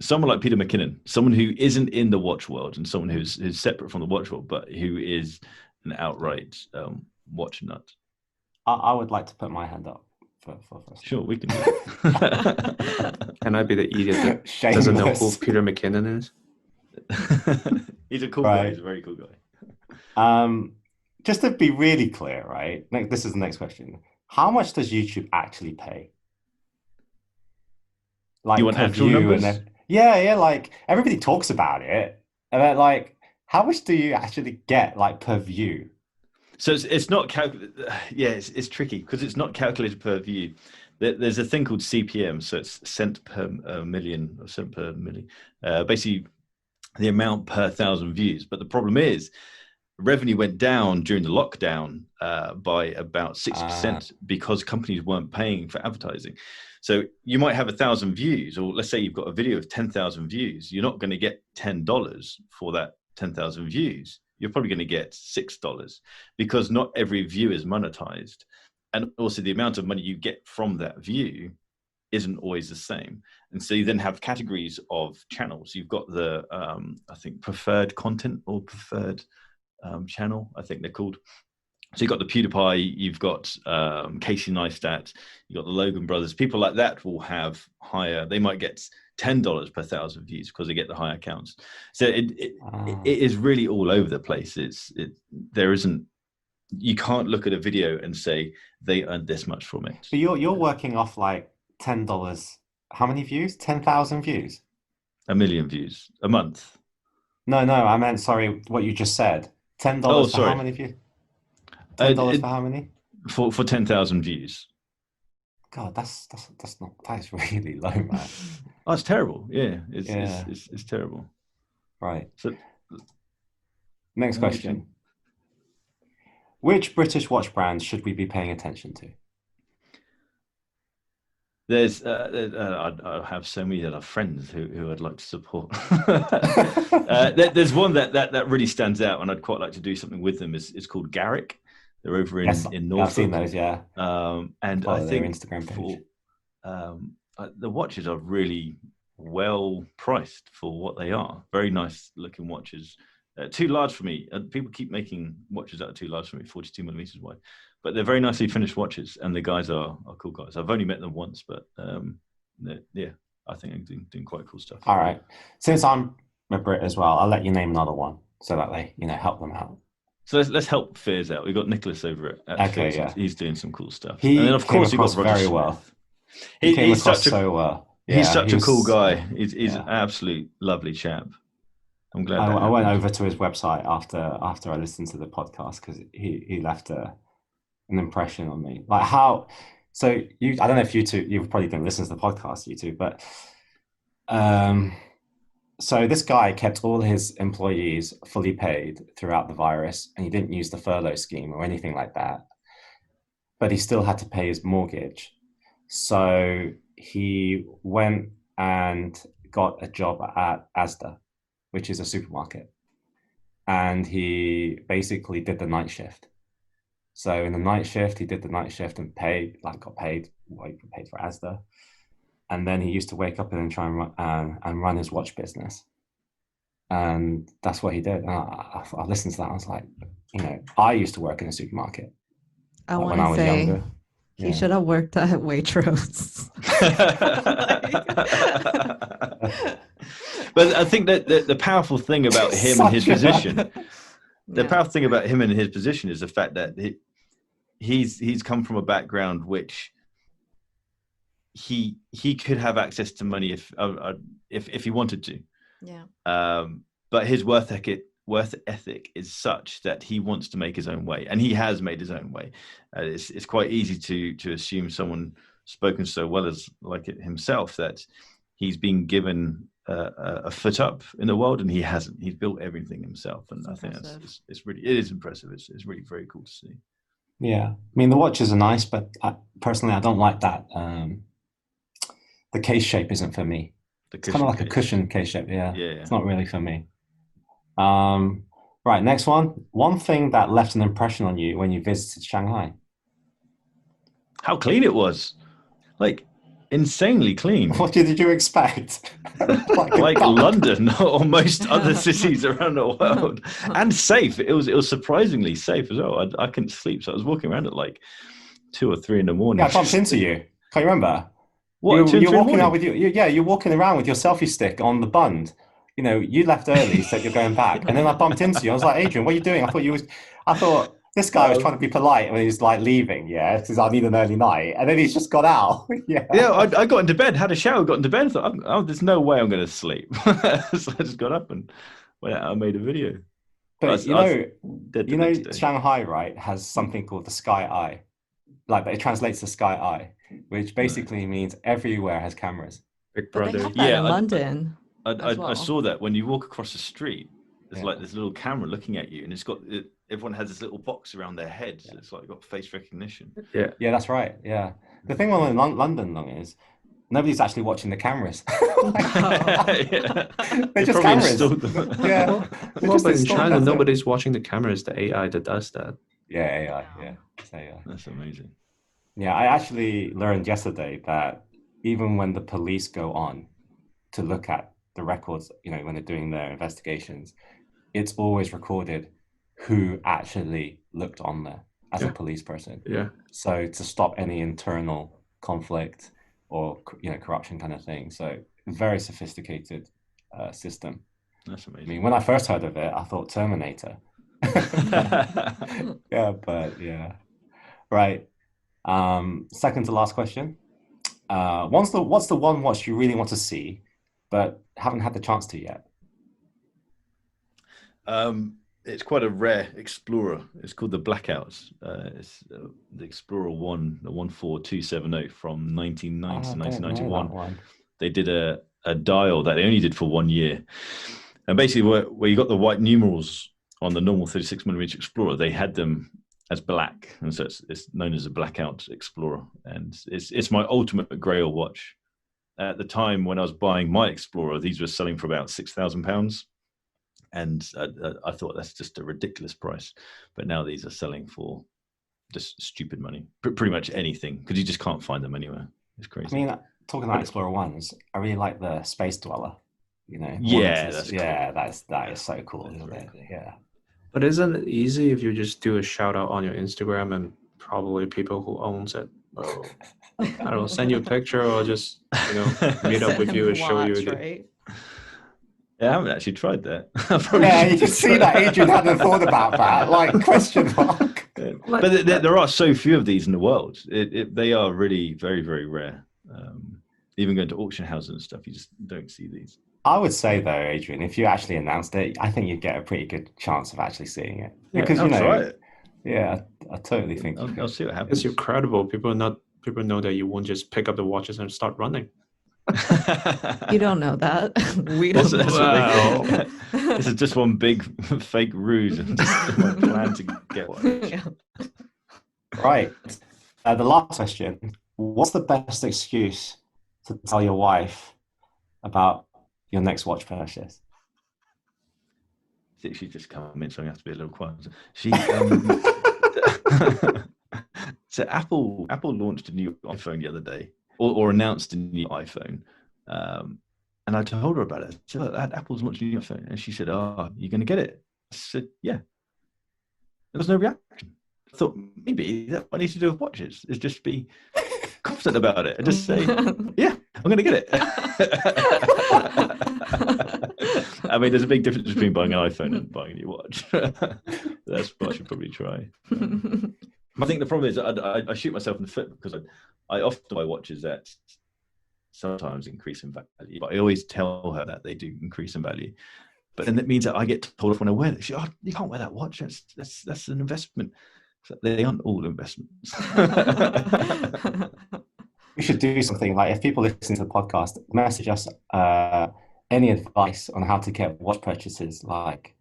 McKinnon, someone who isn't in the watch world, and someone who's separate from the watch world, but who is an outright watch nut. I would like to put my hand up for first. Sure, we can do that. Can I be the idiot that doesn't know who Shameless. Peter McKinnon is? He's a cool guy. Right. He's a very cool guy. Just to be really clear, right? This is the next question. How much does YouTube actually pay? Like You want per actual view numbers? yeah, like everybody talks about it. And then like how much do you actually get like per view? So it's not yeah, it's tricky because it's not calculated per view. There's a thing called CPM, so it's cent per million or cent per million. Basically, the amount per 1,000 views. But the problem is, revenue went down during the lockdown by about 60% because companies weren't paying for advertising. So you might have 1,000 views, or let's say you've got a video of 10,000 views. You're not going to get $10 for that 10,000 views. You're probably going to get $6 because not every view is monetized. And also the amount of money you get from that view isn't always the same. And so you then have categories of channels. You've got the, I think, preferred content or preferred channel, I think they're called. So you've got the PewDiePie, you've got Casey Neistat, you've got the Logan Brothers. People like that will have higher, they might get $10 per 1,000 views because they get the higher counts. So it is really all over the place. There isn't, you can't look at a video and say they earned this much from it. But you're working off like $10. How many views? 10,000 views? 1 million views a month. No, I meant sorry, what you just said. $10 Oh, for sorry. how many views? $10 for how many? For 10,000 views. God, that's really low, man. Oh, it's terrible. Yeah, it's terrible. Right. So Next question. Which British watch brands should we be paying attention to? I have so many that are friends who I'd like to support. There's one that really stands out, and I'd quite like to do something with them. It's called Garrick. They're over in Norfolk. I've seen those, yeah. And I think their Instagram page. The watches are really well priced for what they are. Very nice looking watches. Too large for me. People keep making watches that are too large for me, 42 millimeters wide. But they're very nicely finished watches, and the guys are cool guys. I've only met them once, but yeah, I think they're doing quite cool stuff. All right. Since I'm a Brit as well, I'll let you name another one so that they, help them out. So let's help Fears out. We've got Nicholas over at Fears. Yeah. He's doing some cool stuff. And then of course you've got Roger very Smith. Well. He's such so well. Yeah, he's such a cool guy. He's an absolute lovely chap. I'm glad. I went over to his website after I listened to the podcast because he left an impression on me. Like how? So I don't know if you probably didn't listen to the podcast, you two, but so this guy kept all his employees fully paid throughout the virus, and he didn't use the furlough scheme or anything like that. But he still had to pay his mortgage. So he went and got a job at Asda, which is a supermarket. And he basically did the night shift. So in the night shift, he did the night shift and got paid for Asda. And then he used to wake up and then try and run his watch business. And that's what he did. And I listened to that. I was like, I used to work in a supermarket when I was younger. He should have worked at Waitrose. But I think that the powerful thing about him and his position, powerful thing about him and his position is the fact that he's come from a background which he could have access to money if he wanted to. Yeah. But his worth ethic is such that he wants to make his own way, and he has made his own way. It's quite easy to assume someone spoken so well as like it himself that he's been given a foot up in the world, and he hasn't. He's built everything himself, and I think it is impressive. It's really very cool to see. Yeah, I mean the watches are nice, but personally I don't like that. The case shape isn't for me. It's kind of like a cushion case shape. Yeah, it's not really for me. Right, next one. One thing that left an impression on you when you visited Shanghai. How clean it was. Like insanely clean. What did you expect? like London or most other cities around the world. And safe. It was surprisingly safe as well. I couldn't sleep, so I was walking around at like 2 or 3 in the morning. Yeah, I bumped into you. Can you remember? What? You're walking out with you're walking around with your selfie stick on the bund. You left early, said you're going back, and then I bumped into you. I was like, Adrian, what are you doing? I thought this guy was trying to be polite when he's like leaving, because I need an early night, and then he's just got out. I got into bed, had a shower, got into bed, and thought, there's no way I'm going to sleep. So I just got up and went out and made a video. But Shanghai, right, has something called the Sky Eye. But it translates to Sky Eye, which basically means everywhere has cameras. Big Brother. In London. I saw that when you walk across the street, there's like this little camera looking at you, and everyone has this little box around their head, so it's like got face recognition. Yeah, that's right. Yeah, the thing with London is nobody's actually watching the cameras. They're just cameras. Yeah. But in China, nobody's watching the cameras. The AI that does that. Yeah, AI. Yeah, that's amazing. Yeah, I actually learned yesterday that even when the police go on to look at the records, when they're doing their investigations, it's always recorded who actually looked on there as a police person. Yeah. So to stop any internal conflict or corruption kind of thing. So very sophisticated system. That's amazing. I mean, when I first heard of it, I thought Terminator. Right. Second to last question. What's the one watch you really want to see but haven't had the chance to yet? It's quite a rare Explorer. It's called the Blackouts. It's the Explorer 1, the 14270 from 1990 to 1991. They did a dial that they only did for 1 year. And basically where you got the white numerals on the normal 36mm Explorer, they had them as black, and so it's known as a blackout Explorer, and it's my ultimate grail watch. At the time when I was buying my Explorer, these were selling for about £6,000, and I thought that's just a ridiculous price. But now these are selling for just stupid money, pretty much anything, because you just can't find them anywhere. It's crazy. I mean, talking about Explorer ones, I really like the Space Dweller. Yeah, that is so cool, isn't it? Cool. Yeah. But isn't it easy if you just do a shout out on your Instagram and probably people who owns it? Or, I don't know, send you a picture or just meet up with you and show you. Right? Yeah, I haven't actually tried that. Yeah, you can see that Adrian hadn't thought about that. Like, question mark. But there are so few of these in the world. They are really very, very rare. Even going to auction houses and stuff, you just don't see these. I would say though, Adrian, if you actually announced it, I think you'd get a pretty good chance of actually seeing it. Because I'll try it. Yeah, I totally think I'll see what happens. It's incredible. People know that you won't just pick up the watches and start running. You don't know that. We don't know that. This is just one big fake ruse and my plan to get one. Yeah. Right. The last question. What's the best excuse to tell your wife about your next watch purchase? She just come in, so I have to be a little quiet. So Apple launched a new iPhone the other day, or announced a new iPhone, and I told her about it. So Apple's launched a new iPhone, and she said, "Oh, you're going to get it?" I said, "Yeah." There was no reaction. I thought maybe that's what I need to do with watches is just be confident about it and just say, "Yeah, I'm going to get it." I mean, there's a big difference between buying an iPhone and buying a new watch. That's what I should probably try. I think the problem is I shoot myself in the foot because I often buy watches that sometimes increase in value, but I always tell her that they do increase in value. But then that means that I get told off when I wear it. She goes, "Oh, you can't wear that watch. That's an investment." So they aren't all investments. We should do something like if people listen to the podcast, message us any advice on how to get watch purchases, like,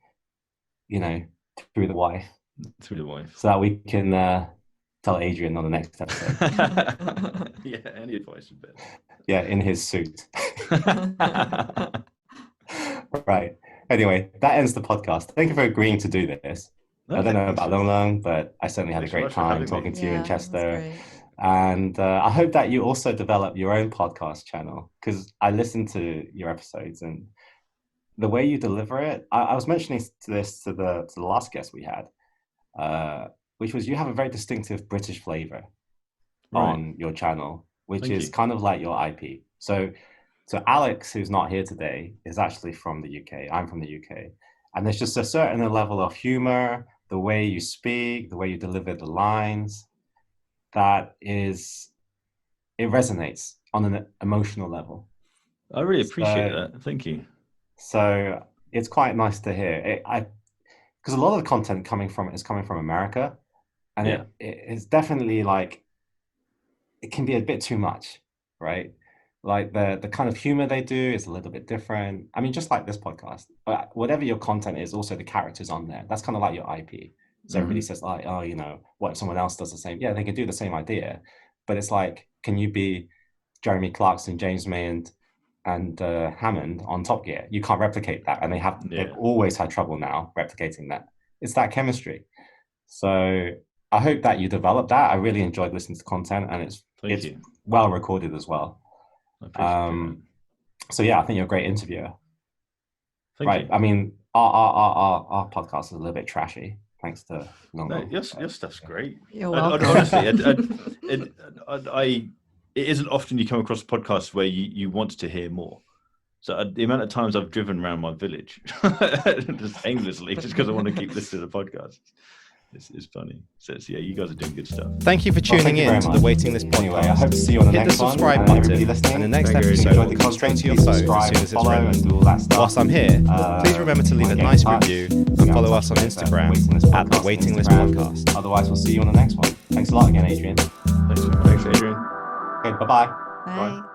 through the wife. Through the wife. So that we can tell Adrian on the next episode. Yeah, any advice would be better. Yeah, in his suit. Right. Anyway, that ends the podcast. Thank you for agreeing to do this. I don't know about Long Long, but I certainly had a great time talking to you in Chester. And I hope that you also develop your own podcast channel, because I listened to your episodes and the way you deliver it. I was mentioning this to the last guest we had, which was you have a very distinctive British flavor on your channel, which is kind of like your IP. So Alex, who's not here today, is actually from the UK. I'm from the UK. And there's just a certain level of humor, the way you speak, the way you deliver the lines, it resonates on an emotional level. I really appreciate that. Thank you. So it's quite nice to hear. Because a lot of the content coming from America, and it's definitely like, it can be a bit too much, right? Like the kind of humor they do is a little bit different. I mean, just like this podcast, but whatever your content is, also the characters on there, that's kind of like your IP. So everybody says like, oh, what if someone else does the same? Yeah, they can do the same idea, but it's like, can you be Jeremy Clarkson, James May, and Hammond on Top Gear? You can't replicate that, and they've always had trouble now replicating that. It's that chemistry. So I hope that you develop that. I really enjoyed listening to content, and it's well recorded as well. So yeah, I think you're a great interviewer. Thank you. I mean, our podcast is a little bit trashy, thanks to your stuff's great. You're welcome. Honestly, it isn't often you come across podcasts where you want to hear more. So the amount of times I've driven around my village just aimlessly, just because I want to keep listening to the podcast. It's funny. So you guys are doing good stuff. Thank you for tuning in to the Waiting List podcast. Anyway, I hope to see you on the next one. Hit the subscribe button, and the next episode will come straight to your phone as soon as it's ready. Whilst I'm here, please remember to leave a nice review and follow us on Instagram at the Waiting List podcast. Otherwise, we'll see you on the next one. Thanks a lot again, Adrian. Thanks, Adrian. Okay, bye-bye. Bye.